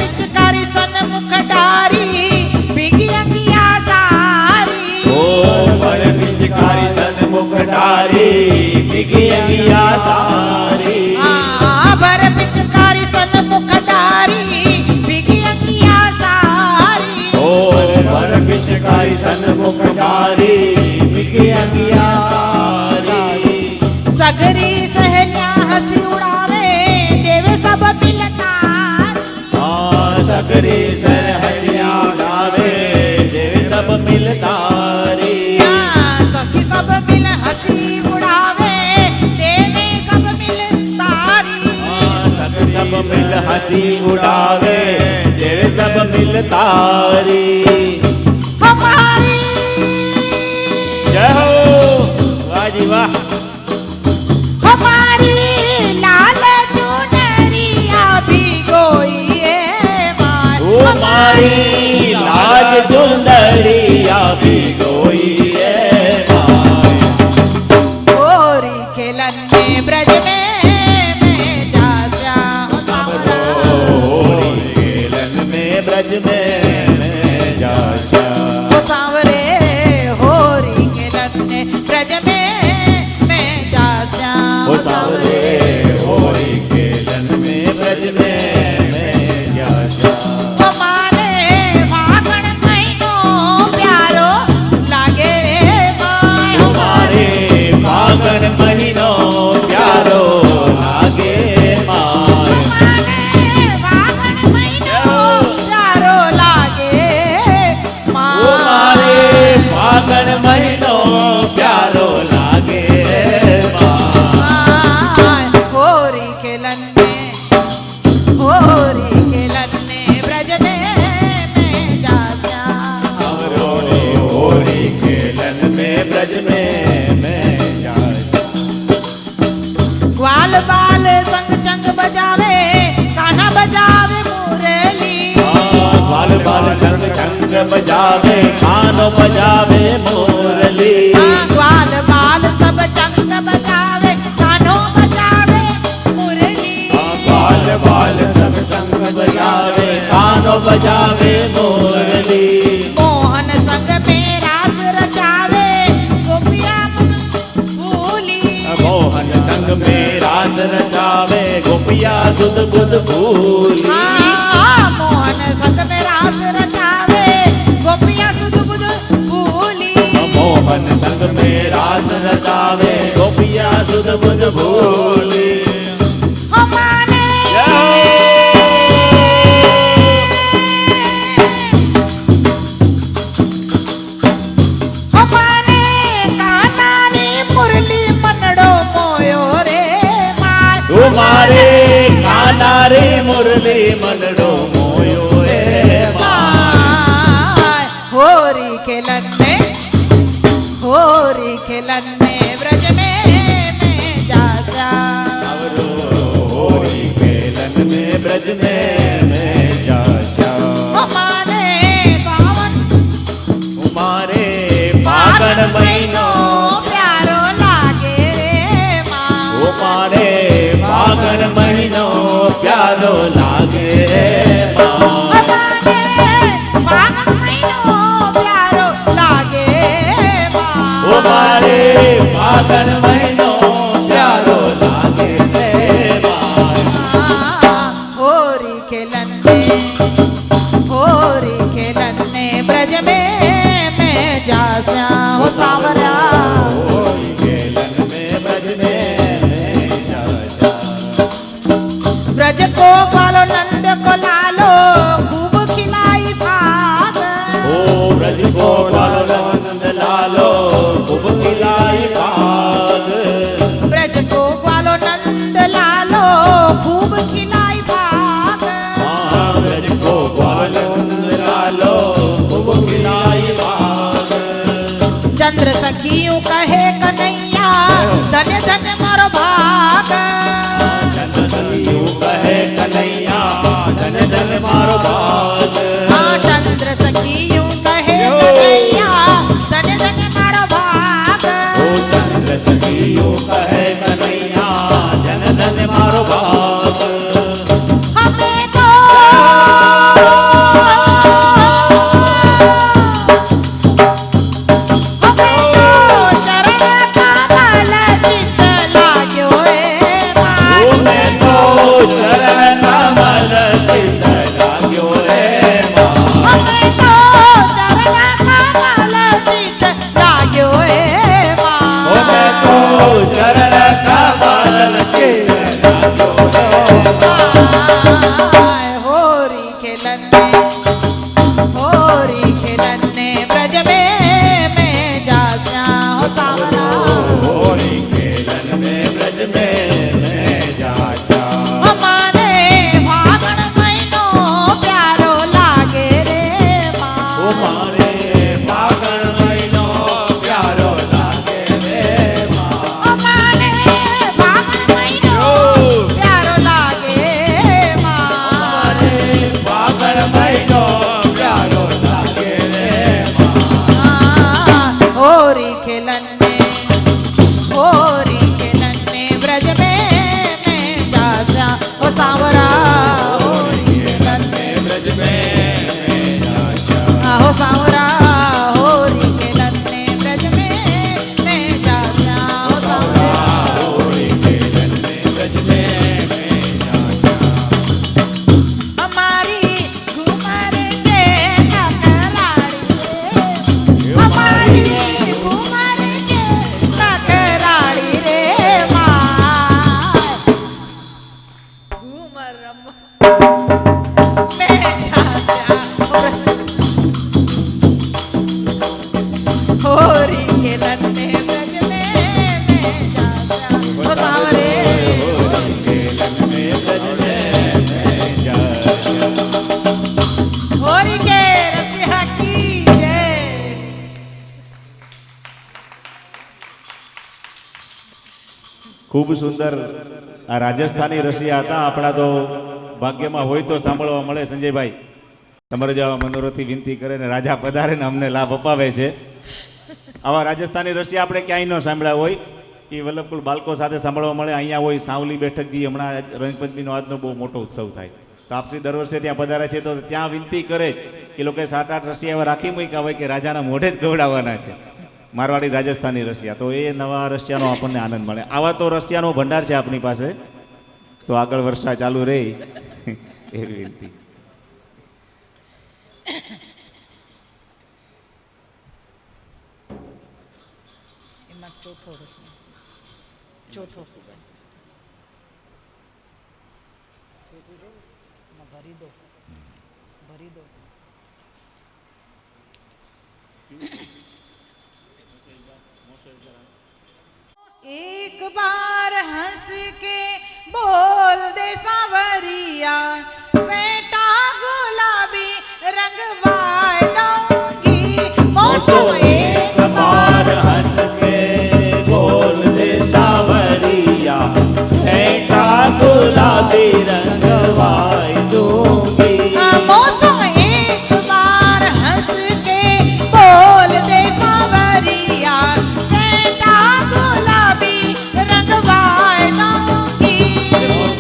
पिचकारी सन्मुख डारी भीगी अंगिया सारी ओ बर पिचकारी सन्मुख डारी भीगी अंगिया सारी भर पिचकारी सन्मुख डारी भीगी अंगिया सारी ओ बर पिचकारी सन्मुख डारी भीगी अंगिया सारी सगरी सहन्या हसी उड़ावे देवे सब मिलतार सगरी सर हसिया उड़ावे देवे सब मिलतारी सखी सब मिल हसी उड़ावे देवे सब मिलतारी सब मिल हसी उड़ावे देवे सब मिलतारी हमारी जय हो वाह जी वाह हमारी लाल चुनरिया भिगोई माय ओ मारी लाज चुंदरिया भिगोई गोरी खेलन में ब्रज में मैं जा श्याम सावरा खेलन में ब्रज में जा श्याम ओ सांवरे होरी खेलन में ब्रज में मैं जा श्याम ओ सांवरे होरी खेलन में ब्रज में मैं जा श्याम हमारे फागण महीनो प्यारो लागे माय हमारे फागण महीनो प्यारो लागे माय हमारे फागण महीनो प्यारो लागे हमारे माय फागण महीनो प्यारो लागे माय होरी खेलन में ब्रज में मैं जा श्याम होरी खेलन में ब्रज में मैं जा ग्वाल बाल संग चंग बजावे कान्हा बजावे मुरली बाल बाल संग चंग बजावे कानो बजावे मुरली ग्वाल बाल सब चंग बजावे कान्हो बजावे मुरली बाल बाल सब संग बजावे कानो बजावे मुरली मोहन संग में रास रचावे गोपिया भूली मोहन संग में रास रचावे गोपिया सुध बुध भूली मोहन संग में रास रचावे गोपिया सुध बुध भूली मोहन संग में रास रचावे गोपिया सुध बुध भूली हमारे हमारे कानानी मुरली मनडो मोयो रे माय तुम्हारे काना रे मुरली मनडो मोयो रे माय होरी खेलन में ब्रज में मैं जा श्याम होरी खेलन में ब्रज में मैं जा श्याम हमारे सावन तुम्हारे फागण महीनो प्यारो लागे रे माँ तुम्हारे फागण महीनो प्यारो लागे माँ हमारे फागण महीनो प्यारो लागे माँ तुम्हारे फागण महीनो प्यारो लागे माँ होरी खेलन में ब्रज में मैं जा श्याम हो सावरा होरी खेलन में ब्रज में मैं जा श्याम ब्रज को पालो नंद को लालो खूब खिलाई भाग ओ ब्रज को लालो नंद लालो खूब खिलाई भाग ब्रज को पालो नंद लालो खूब खिलाई भाग ब्रज को नंद लालो खूब खिलाई भाग चंद्र सखियों कहे कन्हैया धन्य धन्य मोर भाग चंद्र सखियों कहे कन्हैया धन धन मारो भाग हाँ चंद्र सखियों कहे कन्हैया धन्य धन्य मोर भाग ओ चंद्र सखियों कहे कन्हैया धन धन मारो भाग हमें तो खेलन होरी खेलन ब्रज में मैं जास्या हो सावरा होरी खेलन में ब्रज में मैं जाता हमारे फागण महीनो प्यारो लागे रे ओ मारे फागण महीनो प्यारो लागे रे माँ हमारे फागण महीनो प्यारो लागे माँ फागण महीनो प्यारो लागे रे माँ होरी खेलन ब्रज में मैं जास्या हो सावरा होरी खेलन ब्रज में मैं जाता हो सावरा होरी खेलन ब्रज में मैं जास्या हो सावरा होरी खेलन में ब्रज में मैं जाता हमारी घुमर जे नकराड़ी रे हमारी घुमर जे नकराड़ी रे माँ घुमर मैं जास्या होरी खेलन ब्रज में मैं जास्या हो सावरे खेलन में ब्रज में मैं जाता होरी के रसिया की जय ખૂબ સુંદર આ રાજસ્થાની રસિયા હતા આપણા તો ભાગ્યમાં હોય તો સાંભળવા મળે સંજયભાઈ તમારે જેવા મનોરથી વિનંતી કરે ને રાજા પધારે ને અમને લાભ અપાવે છે આવા રાજસ્થાની રસિયા આપણે ક્યાંય ન સાંભળ્યા હોય એ વલ્લભકુલ બાળકો સાથે સાંભળવા મળે અહીંયા હોય સાવલી બેઠકજી હમણાં રંગપંચમીનો આજનો બહુ મોટો ઉત્સવ થાય તો આપસી દર વર્ષે ત્યાં પધારે છે તો ત્યાં વિનંતી કરે કે લોકોએ 7-8 રસિયા એવા રાખી મૂક્યા હોય કે રાજાના મોઢે જ ગવડાવવાના છે મારવાડી રાજસ્થાની રસિયા તો એ નવા રસિયાનો આપણને આનંદ મળે આવા તો રસિયાનો ભંડાર છે આપણી પાસે તો આગળ વર્ષા ચાલુ રહે એવી વિનંતી એમાં ચોથો ભરી દો एक बार हंस के बोल दे सावरिया फेंटा गुलाबी रंगवाए दूंगी मौसम एक बार हंस के बोल दे सावरिया फेंटा गुलाबी रंगवाई दूंगी मौसम एक बार हंस के बोल दे सावरिया फेंटा गुलाबी रंगवाए दूंगी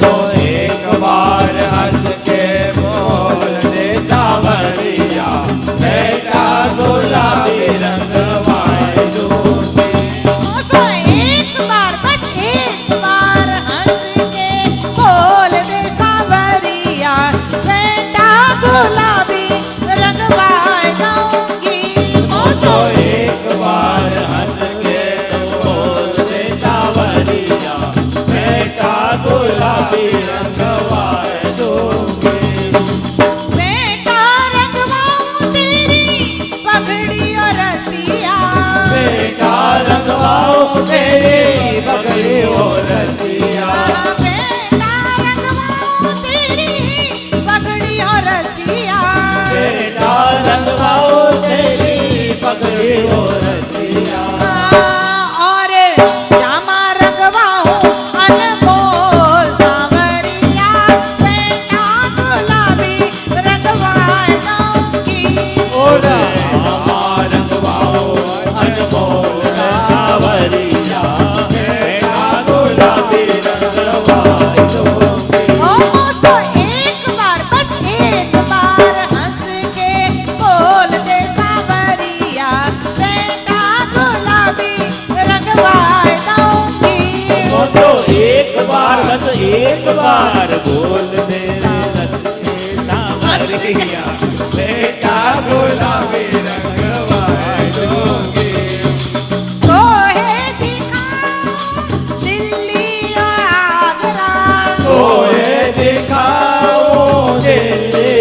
तो एक बार हंस के बोल दे सावरिया फेंटा गुलाबी रंगवाई दूंगी मौसम एक बार बस एक बार हंस के बोल दे सावरिया फेंटा गुलाबी रंगवाए दूंगी तो एक बार हंस के बोल दे सावरिया फेंटा गुलाबी रंगवाई दूंगी बेटा रंगवाऊं तेरी पगड़ी और रसिया बेटा रंगवाओ तेरी पगड़ी और रसिया बेटा रंगवाऊं तेरी पगड़ी और रसिया बेटा रंगवाओ तेरी पगड़ी और रसिया और जामा रंगवाऊं अनमोल सावरिया बेटा गुलाबी रंगवाए दूंगी और रंगवाओ अनमोल सावरिया बेटा गुलाबी रंगवाई दूंगी ओ मौसो एक बार बस एक बार हंस के बोल दे सावरिया बेटा गुलाबी रंगवाए दूंगी वो तो एक बार बस एक बार बोल दे सावरिया बेटा गुलाबी रंगवाई दूंगी कोहे दिखाऊं दिल्ली और आगरा ओए दिखाओ दिल्ली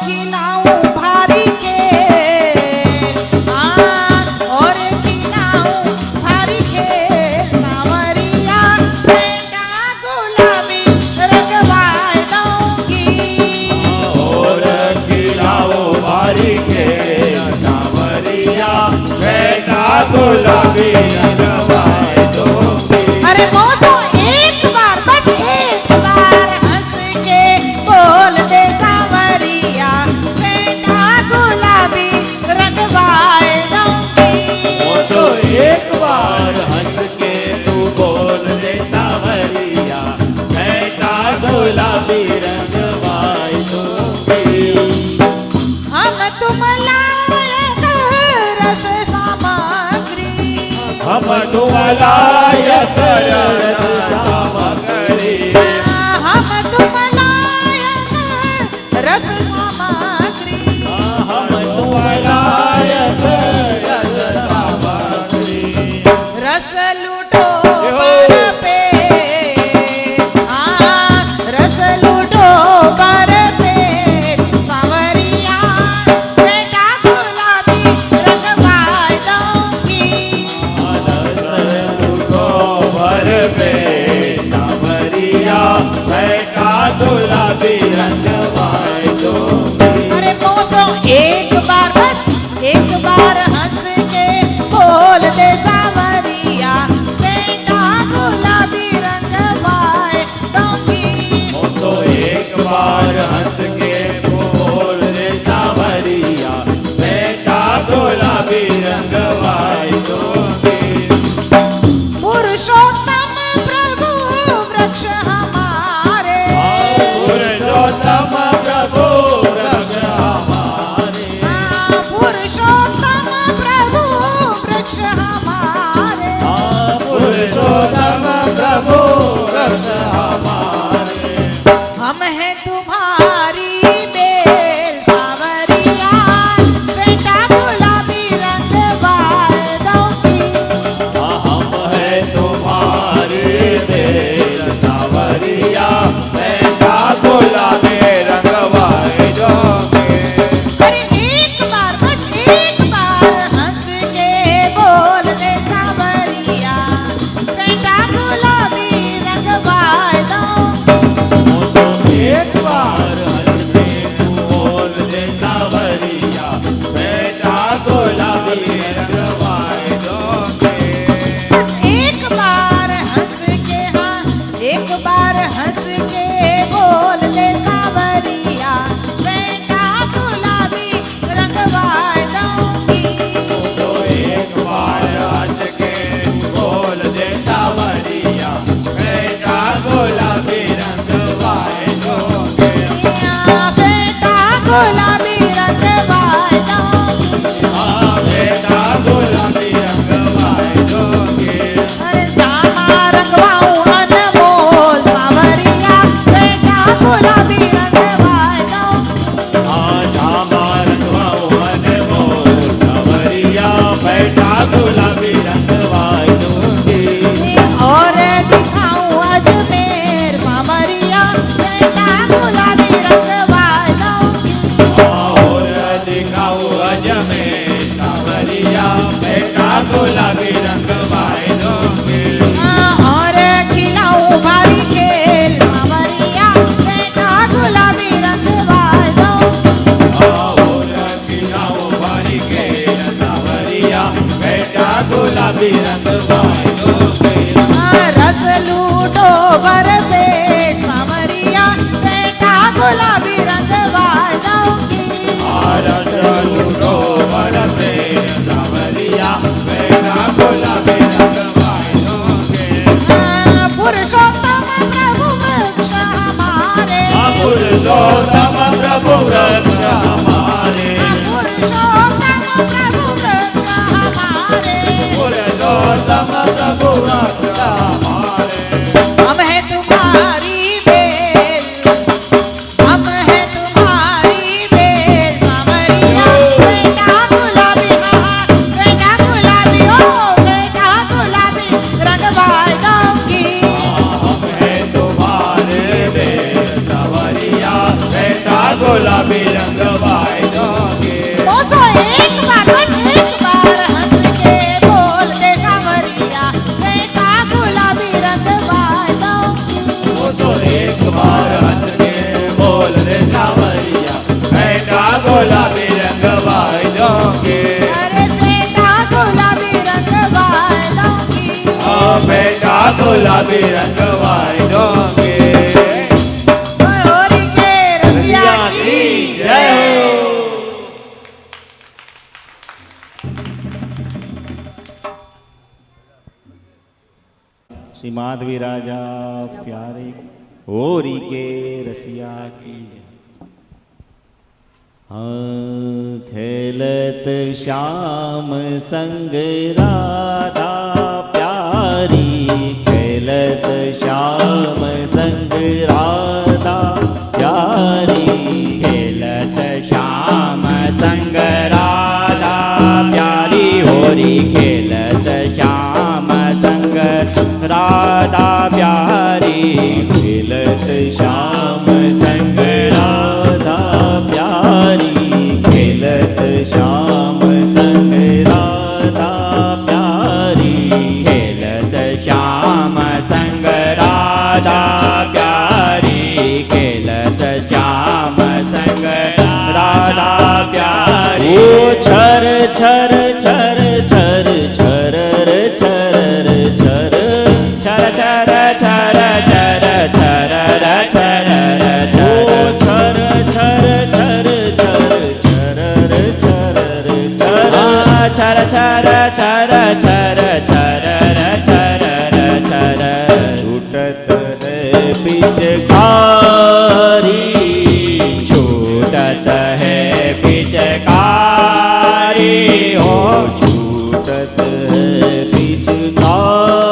खिलाऊं भारी के और खिलाऊं भारी के सांवरिया बेटा गुलाबी रंगवाए दूंगी और खिलाओ भारी के सांवरिया बेटा गुलाबी रंगवाए दूंगी। अरे मौसो एक बार बस एक बार हंस के बोल दे सांवरिया बेटा गुलाबी रंगवाए दूंगी वो तो एक बार हंस के तू बोल दे सांवरिया बेटा गुलाबी रंगवाए दूंगी। हम तुम लायक रस सामग्री हम लायक रस सामग्री हम तुम लायक रस सामग्री हम लायक रस सामग्री। रस लूटो पर पे रस लूटो पर पे सांवरिया बेटा गुलाबी रंगवाए दूंगी रस लूटो भर पे सांवरिया बेटा गुलाबी रंगवाए दूंगी। अरे मौसो एक बार बस एक बार हंस के बोल दे सांवरिया बेटा गुलाबी रंगवाए दूंगी वो तो एक बार हंस के बोल दे सांवरिया बेटा गुलाबी रंगवाए दूंगी। पुरुषोत्तम प्रभु वृक्ष हमारे पुरुषोत्तम प्रभु रक्ष हमारे पुरुषोत्तम प्रभु वृक्ष हमारे पुरुषोत्तम प्रभु रक्ष हमारे। हम हैं तुम्हारी बेल सांवरिया बेटा गुलाबी रंगवाए दूंगी हम है तुम्हारे देश सांवरिया बेटा गुलाबी रंगवाए दोगे। अरे एक बार बस एक बार हंस के बोल दे सांवरिया बेटा गुलाबी रंगवाए दूंगी वो तो एक बार हंस के तू बोल दे सांवरिया बेटा गुलाबी रंगवाए दोगे। बस एक बार हंस के एक बार हंस के बोल दे सांवरिया बेटा गुलाबी रंगवाए दूंगी तो एक बार हंस के बोल दे सांवरिया बेटा गुलाबी रंगवाए दोगे। बेटा गुलाबी रंगवाए दूंगी बेटा गुलाबी रंगवाए दोगे। अरे जामा रंगवाऊं अनमोल सांवरिया बेटा गुलाबी रंगवाए दूंगी जामा रंगवाओ अनमोल सांवरिया बेटा गुलाबी रंगवाए दूंगी। और दिखाऊं अजमेर सांवरिया बेटा गुलाबी रंगवाए दूंगी और दिखाओ अजमेर सांवरिया बेटा गुलाबी रंगवाए दोगे। और खिलाऊं भारी खेल सांवरिया बेटा गुलाबी रंगवाए दूंगी और खिलाओ भारी के सांवरिया बेटा गुलाबी रंगवाए दोगे। रस लूटो भर पेट सांवरिया बेटा गुलाबी रंगवाए दूंगी रस बेटा गुलाबी रंग वालोंगे अरे बेटा गुलाबी रंग वालोंगी ओ बेटा गुलाबी रंग वालोंगे होरी के रसिया की जय हो। श्री माधवी राजा प्यारे होरी के रसिया की हाँ खेलत श्याम संग राधा प्यारी खेलत श्याम संग राधा प्यारी खेलत श्याम संग राधा प्यारी होरी खेलत श्याम संग राधा प्यारी खेलत श्याम संग राधा प्यारी खेलत श्याम संग राधा प्यारी खेलत श्याम संग राधा प्यारी खेलत श्याम संग राधा प्यारी ओ छर छर छर छर छर रे छर रे छर छर छर छर छर छर र छर र ओ छर छर छर छर छर छर रे छर रे छर छर छर छर छर छर र छर र छर छूटत है पिचकारी छूटत है पिचकारी हो छूटत है पिचकारी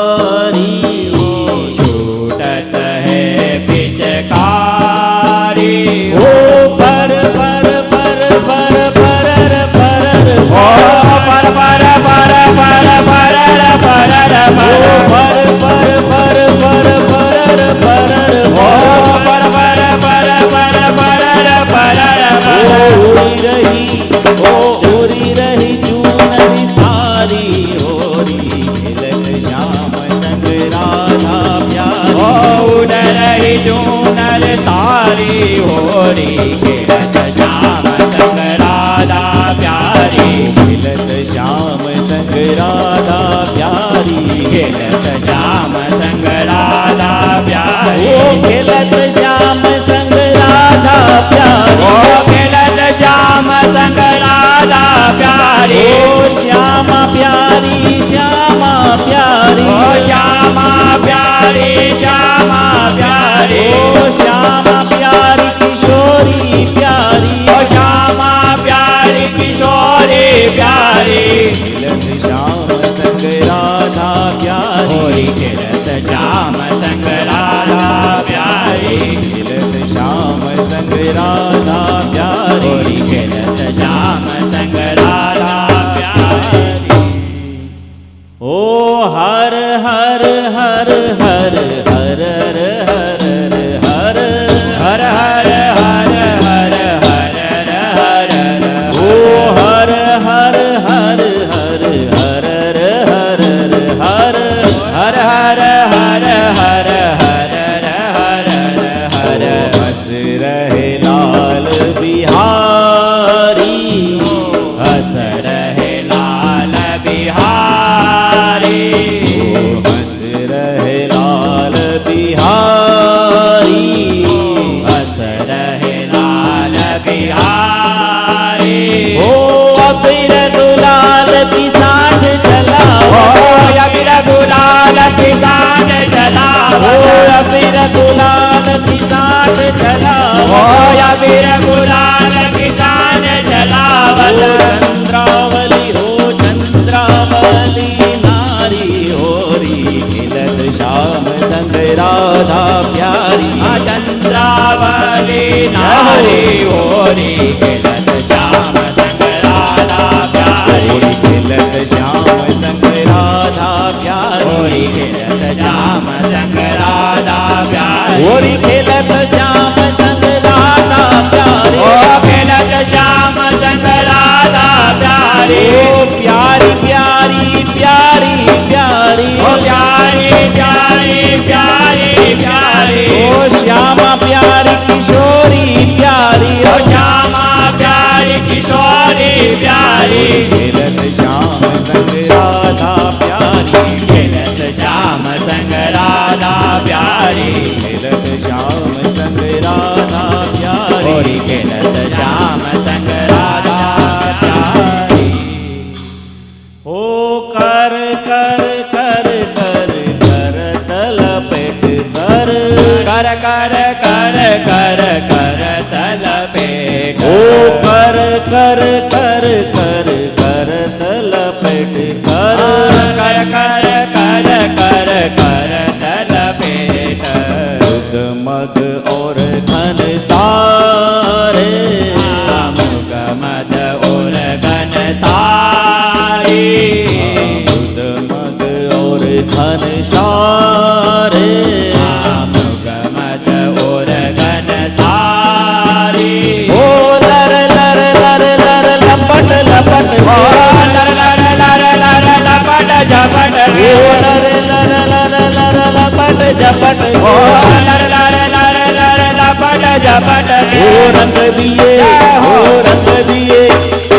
छूटत है पिचकारी ओ पर पर पर पर पर पर ओ पर पर पर पर पर पर पर पर पर पर पर पर पर ओ पर पर पर पर पर पर उड़ी रही उड़ी रही चूनरी सारी होरी खेलत श्याम संग राधा प्यारी ओ उड़ रही जूनर सारी होरी खेलत श्याम संग राधा प्यारी खेलत श्याम संग राधा प्यारी खेलत श्याम संग राधा प्यारी ओ खेलत श्याम संग राधा प्यारी ओ खेलत श्याम संग राधा प्यारी ओ श्यामा प्यारी श्यामा प्यारी ओ श्यामा प्यारी श्यामा प्यारी ओ श्यामा प्यारी किशोरी प्यारी ओ श्यामा प्यारी किशोरी प्यारी खेलत श्याम संग राधा प्यारी होरी खेलत श्याम संग राधा प्यारी खेलत श्याम संग राधा प्यारी होरी खेलत श्याम संग राधा प्यारी ओ हर हर हर हर हर हर हर हर हर हर हर हर हर हर ओ हर हर हर हर हर हर हर हर हर हर हर हर हर हर हंस रहे लाल बिहारी हंस रहे लाल बिहारी हंस रहे लाल बिहारी हंस रहे लाल बिहारी ओ अबीर गुलाल की सांझ चलाओ ओ अबीर गुलाल की सांझ चलाओ ओ अबीर गुलाल की सांझ चलाओ ओ अबीर गुलाल की सांझ चलाओ चंद्रावली हो चंद्रावली नारी होरी खेलत श्याम संग राधा प्यारी चंद्रावली नारी होरी खेलत श्याम संग राधा प्यारी होरी खेलत श्याम संग राधा प्यारी होरी खेलत श्याम संग राधा प्यारी होरी खेलत श्याम संग राधा प्यारी ओ खेलत श्याम संग राधा प्यारी ओ प्यारी प्यारी प्यारी प्यारी ओ प्यारी प्यारी प्यारी प्यारी ओ श्यामा प्यारी किशोरी प्यारी ओ श्यामा प्यारी खेलत श्याम संग राधा प्यारी खेलत श्याम संग राधा प्यारी खेलत श्याम संग राधा प्यारी होरी खेलत श्याम संग राधा प्यारी ओ कर कर कर कर कर तलपेट कर कर कर कर कर कर तल पेट ओ कर कर कर कर कर तलपेट कर कर कर कर कर कर तल पेट मुग मग और घन सारे मुग मद और गन सारी मुग मग और घन सारे मुग मद और गन सारी ओ लर लर लर लर लपट लपट ओ लर लर लर लर लपट झपट ओ लर लर लर लर लपट झपट ओ लर लर लर लर लपट झपट ओ रंग दिए ओ रंग दिए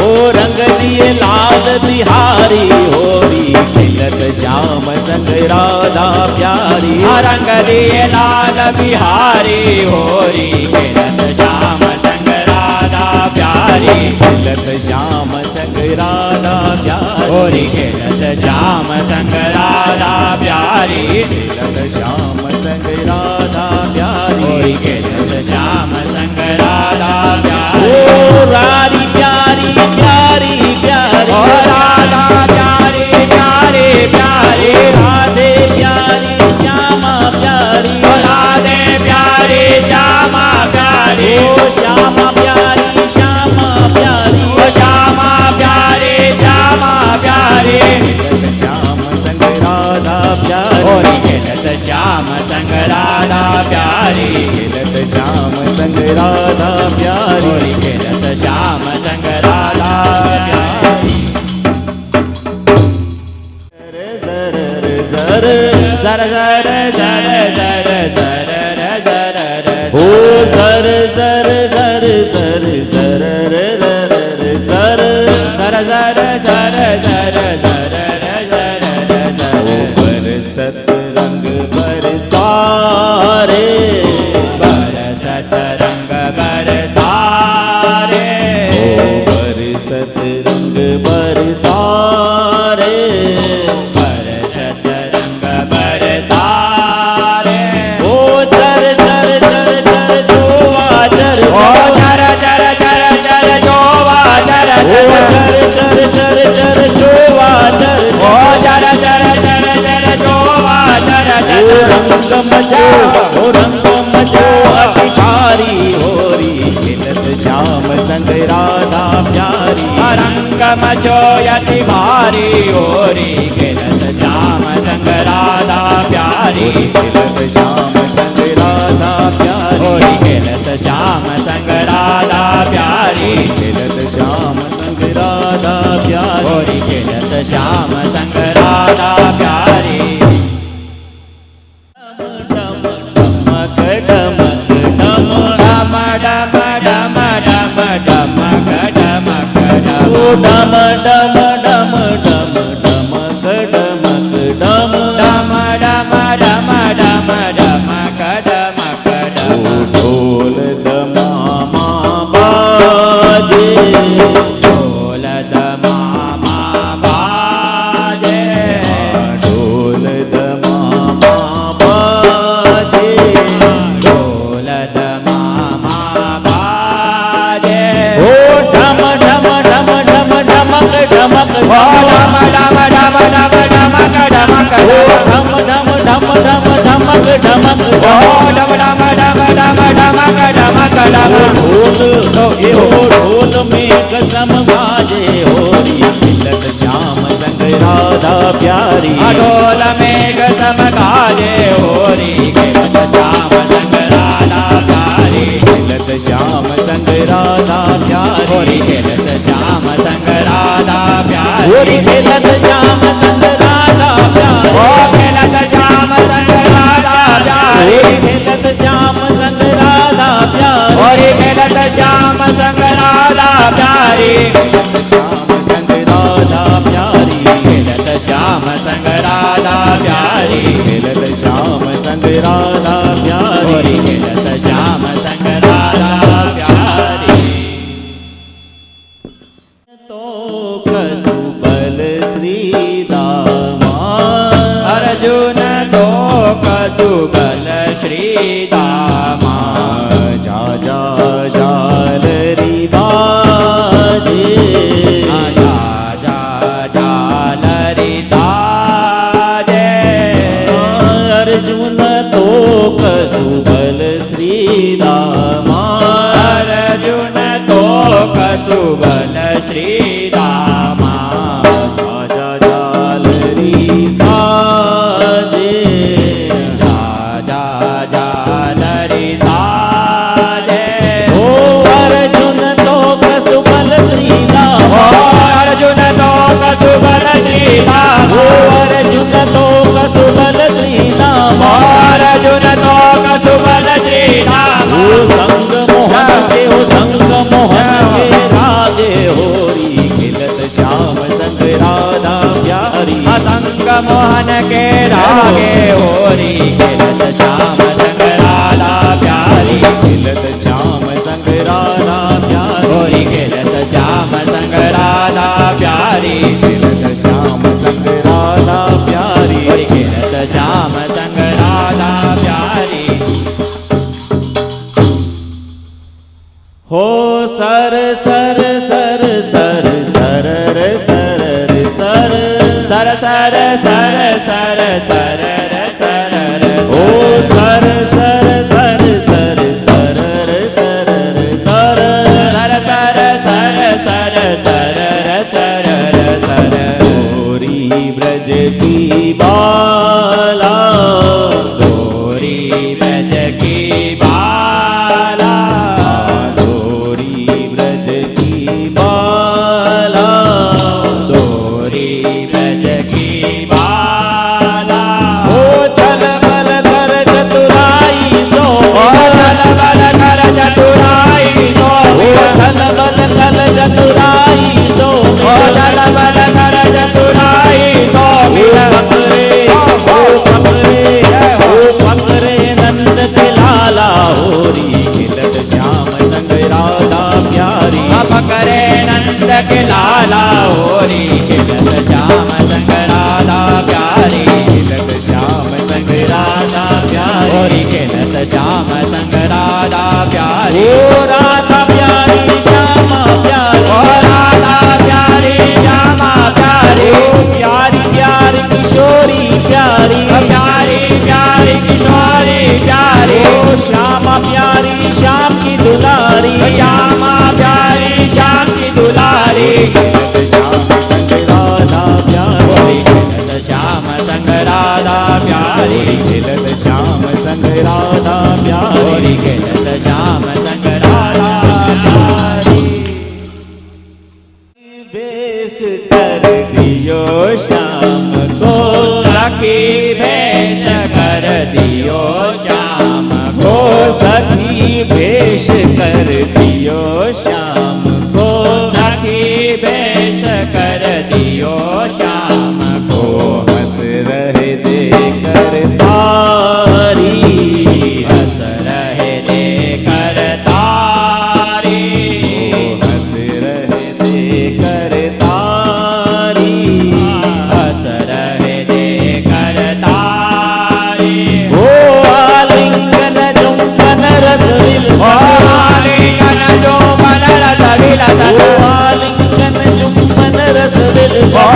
ओ रंग दिए लाल बिहारी होरी खेलत श्याम संग राधा प्यारी रंग दिए लाल बिहारी होरी खेलत श्याम संग राधा प्यारी खेलत श्याम संग राधा प्यारी होरी खेलत श्याम संग राधा प्यारी खेलत श्याम संग राधा प्यारी होरी खेलत श्याम संग राधा प्यारी ओ रारी प्यारी प्यारी प्यारी ओ राधा प्यारी प्यारी प्यारी राधे प्यारी श्यामा प्यारी ओ राधे प्यारी श्यामा प्यारी ओ श्यामा प्यारी श्यामा प्यारी ओ श्यामा प्यारी श्यामा प्यारी खेलत श्याम संग राधा प्यारी होरी खेलत श्याम संग राधा प्यारी खेलत श्याम संग राधा प्यारी होरी खेलत श्याम संग राधा प्यारी जर जर जर जर जर जर जर जर जर ओ जर जर जर जर जर जर जर जर जर जर जर जर जर ओ बरसत रंग बरसारे बरसत रंग बरसारे ओ बरसत रंग बरसारे बरसत रंग बरसारे ओ चर चर चर चर जोवा चर ओ जर जर जर जर जोवा जर ओ जर चर चर चर चर जोवा चर ओ जर जर जर जर जोवा जर ओ जर रंग मचो ओ रंग मचो अधिकारी होरी खेलत श्याम संग राधा प्यारी रंग मचो यति भारी होरी खेलत श्याम संग राधा प्यारी खेलत श्याम संग राधा प्यारी होरी खेलत श्याम संग राधा प्यारी खेलत श्याम संग राधा प्यारी होरी खेलत श्याम संग राधा प्यारी डमक डमक डम डम डम डम डम डमक डमक ओ डम डम डम डम डम डमक डमक डम डम डम डम डम डमक डमक ओ डम ढोल दमामा बाजे ढोल दमामा बाजे ढोल दमामा बाजे ढोल दमामा बाजे ओ ढम ढम ढम ढम ढमक ढमक ओ डम डम डम डम डमक डमक ओ डम ढम ढम ढम ढम ढमक ढमक ओ डम डम डम डम डमक डमक डम ढोल में कसम बाजे होरी खेलत श्याम संग राधा प्यारी ढोल मेघ सम गाजे होरी खेलत श्याम संग राधा प्यारी खेलत श्याम संग राधा प्यारी होरी खेलत श्याम संग राधा प्यारी होरी खेलत श्याम संग राधा प्यारी ओ खेलत श्याम संग राधा प्यारी खेलत श्याम संग राधा प्यारी होरी खेलत श्याम संग राधा प्यारी श्याम संग प्यारी खेलत श्याम संग राधा प्यारी होरी खेलत श्याम संग राधा प्यारी तो कसुबल श्री दामा अर्जुन तो कसुबल श्री दामा जा जा जालरी बाजे जा जा जालरी साजे अर्जुन तो कसुबल श्री दामा अर्जुन तो कसुबल श्री दामा जा जा जालरी साजे जा जा जालरी साजे ओ अर्जुन तो कसुबल श्री दामा अर्जुन तो कसुबल श्री दामा अर्जुन तो कसुबल श्री दामा अर्जुन तो कसुबल श्री दामा संग मोहन के हो संग मोहन के राजे होरी खिलत श्याम संग राधा प्यारी असंग मोहन के रागे होरी खेलत श्याम संग राधा प्यारी खिलत श्याम संग राधा प्यारी होरी खेलत श्याम संग राधा प्यारी खिलत श्याम संग राधा प्यारी होरी खेलत श्याम संग राधा प्यारी हो सर सर सर सर सर रे सर रे सर सर सर सर सर सर र सर र ओ सर सर सर सर सर रे सर रे सर सर सर सर सर सर र सर र सर गोरी ब्रज की बाला गोरी ब्रज की बाला गोरी ब्रज की बाला गोरी ब्रज की बाला ओ चल बल कर चतुराई सो ओ चल बल कर चतुराई सो ओ चल बल कर चतुराई सो ओ चल बल कर चतुराई सो पकड़े नंद के लाला होरी खिलत श्याम संग राधा प्यारी पकड़े नंद के लाला होरी खेलत श्याम संग राधा प्यारी खिलत श्याम संग राधा प्यारी होरी खेलत श्याम संग राधा प्यारी ओ राधा प्यारी श्यामा प्यारी ओ राधा प्यारी श्यामा प्यारी प्यारी प्यारी किशोरी प्यारी प्यारी प्यारी किशोरी प्यारी ओ श्यामा प्यारी श्याम की दुलारी श्यामा प्यारी श्याम की दुलारी श्याम संग राधा प्यारी खेलत श्याम संग राधा प्यारी होरी खेलत श्याम संग राधा प्यारी वेश कर दियो श्याम को सखी भेष कर दियो श्याम को सखी वेश कर दियो श्याम को सखी भेष कर दियो श्याम को हंस रहे देकर तारी हंस रहे देकर तारी हंस रहे देकर तारी हंस रहे देकर तारी ओ आलिंगन चुंबन रस विल ओ आलिंगन जो मन रस विलस ओ आलिंगन चुंबन रस विल ओ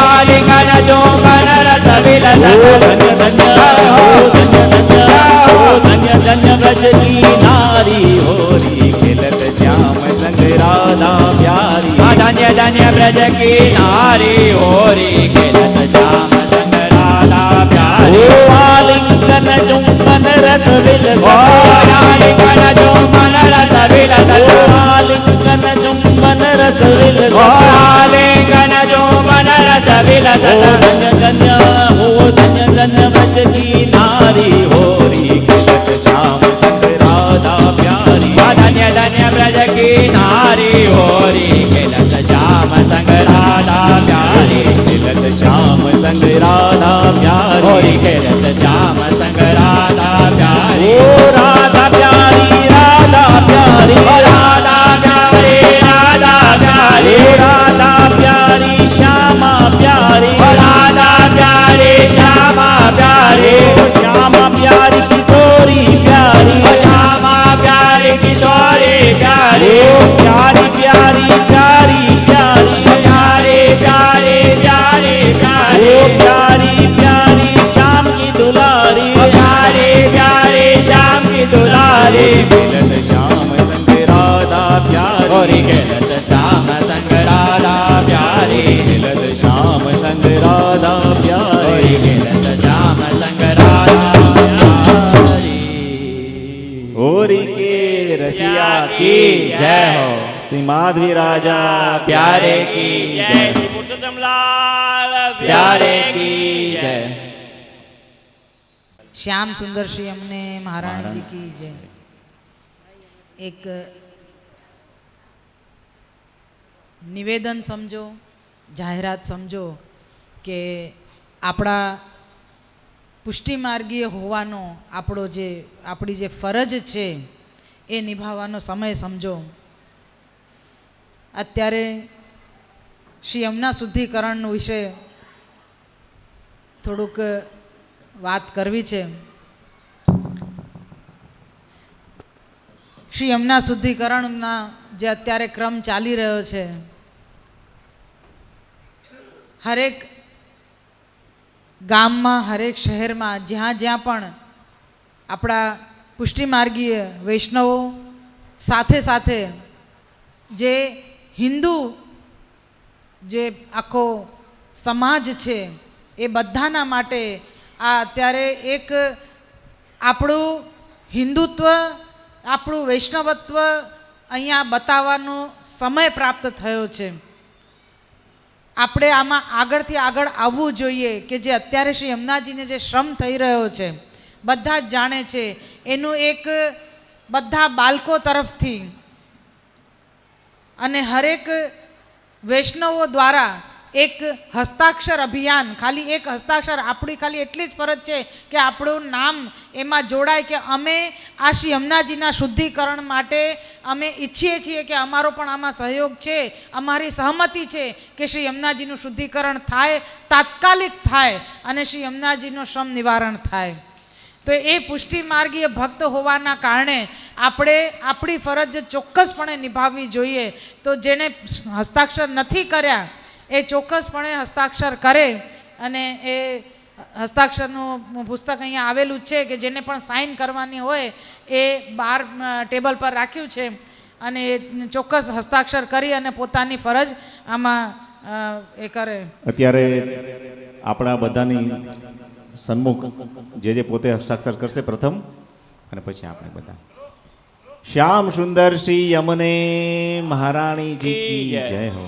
आलिंगन जो मन रस विलस धन्य धन्य हो धन्य धन्य हो धन्य धन्य ब्रज की नारी होरी खिलत श्याम संग राधा प्यारी धन्य धन्य ब्रज की नारी होरी खेलत श्याम संग राधा प्यारी ओ आलिंगन चुंबन रस विल ओ आलिंगन जो मन रस विलस ओ आलिंगन चुंबन रस विल ओ आलिंगन जो मन रस विलस ओ धन्य धन्य हो धन्य धन्य ब्रज की नारी होरी खिलत श्याम संग राधा प्यारी धन्य धन्य ब्रज की नारी होरी खेलत श्याम संग राधा प्यारी खिलत श्याम संग राधा प्यारी होरी खेलत जय हो श्री माधवी राजा प्यारे की जय श्री पुरुषोत्तमलाल प्यारे की जय શ્યામ સુંદર શ્રી અમને મહારાણજી કી જય. એક નિવેદન સમજો, જાહેરાત સમજો કે આપણા પુષ્ટિમાર્ગીય હોવાનો આપણી જે ફરજ છે એ નિભાવવાનો સમય સમજો. અત્યારે શ્રી યમુના શુદ્ધિકરણ વિશે થોડુંક વાત કરવી છે. શ્રી યમુના શુદ્ધિકરણના જે અત્યારે ક્રમ ચાલી રહ્યો છે, હરેક ગામમાં, હરેક શહેરમાં, જ્યાં જ્યાં પણ આપણા પુષ્ટિમાર્ગીય વૈષ્ણવો સાથે સાથે જે હિન્દુ જે આખો સમાજ છે એ બધાના માટે આ અત્યારે એક આપણું હિન્દુત્વ, આપણું વૈષ્ણવત્વ અહીંયા બતાવવાનો સમય પ્રાપ્ત થયો છે. આપણે આમાં આગળથી આગળ આવવું જોઈએ કે જે અત્યારે શ્રી યમુનાજીને જે શ્રમ થઈ રહ્યો છે, બધા જ જાણે છે, એનું એક બધા બાળકો તરફથી અને હરેક વૈષ્ણવો દ્વારા એક હસ્તાક્ષર અભિયાન, ખાલી એક હસ્તાક્ષર, આપણી ખાલી એટલી જ ફરજ છે કે આપણું નામ એમાં જોડાય કે અમે આ શ્રી યમુનાજીના શુદ્ધિકરણ માટે અમે ઈચ્છીએ છીએ કે અમારો પણ આમાં સહયોગ છે, અમારી સહમતિ છે કે શ્રી યમુનાજીનું શુદ્ધિકરણ થાય, તાત્કાલિક થાય અને શ્રી યમુનાજીનું શ્રમ નિવારણ થાય. તો એ પુષ્ટિમાર્ગીય ભક્ત હોવાના કારણે આપણે આપણી ફરજ ચોક્કસપણે નિભાવવી જોઈએ. તો જેણે હસ્તાક્ષર નથી કર્યા એ ચોક્કસપણે હસ્તાક્ષર કરે અને એ હસ્તાક્ષરનું પુસ્તક અહીંયા આવેલું જ છે કે જેને પણ સાઇન કરવાની હોય એ બહાર ટેબલ પર રાખ્યું છે અને એ ચોક્કસ હસ્તાક્ષર કરી અને પોતાની ફરજ આમાં એ કરે. અત્યારે આપણા બધાની સન્મુખ જે પોતે હસ્તાક્ષર કરશે પ્રથમ અને પછી આપણે બધા. શ્યામ સુંદર શ્રી યમને મહારાણી જી કી જય હો.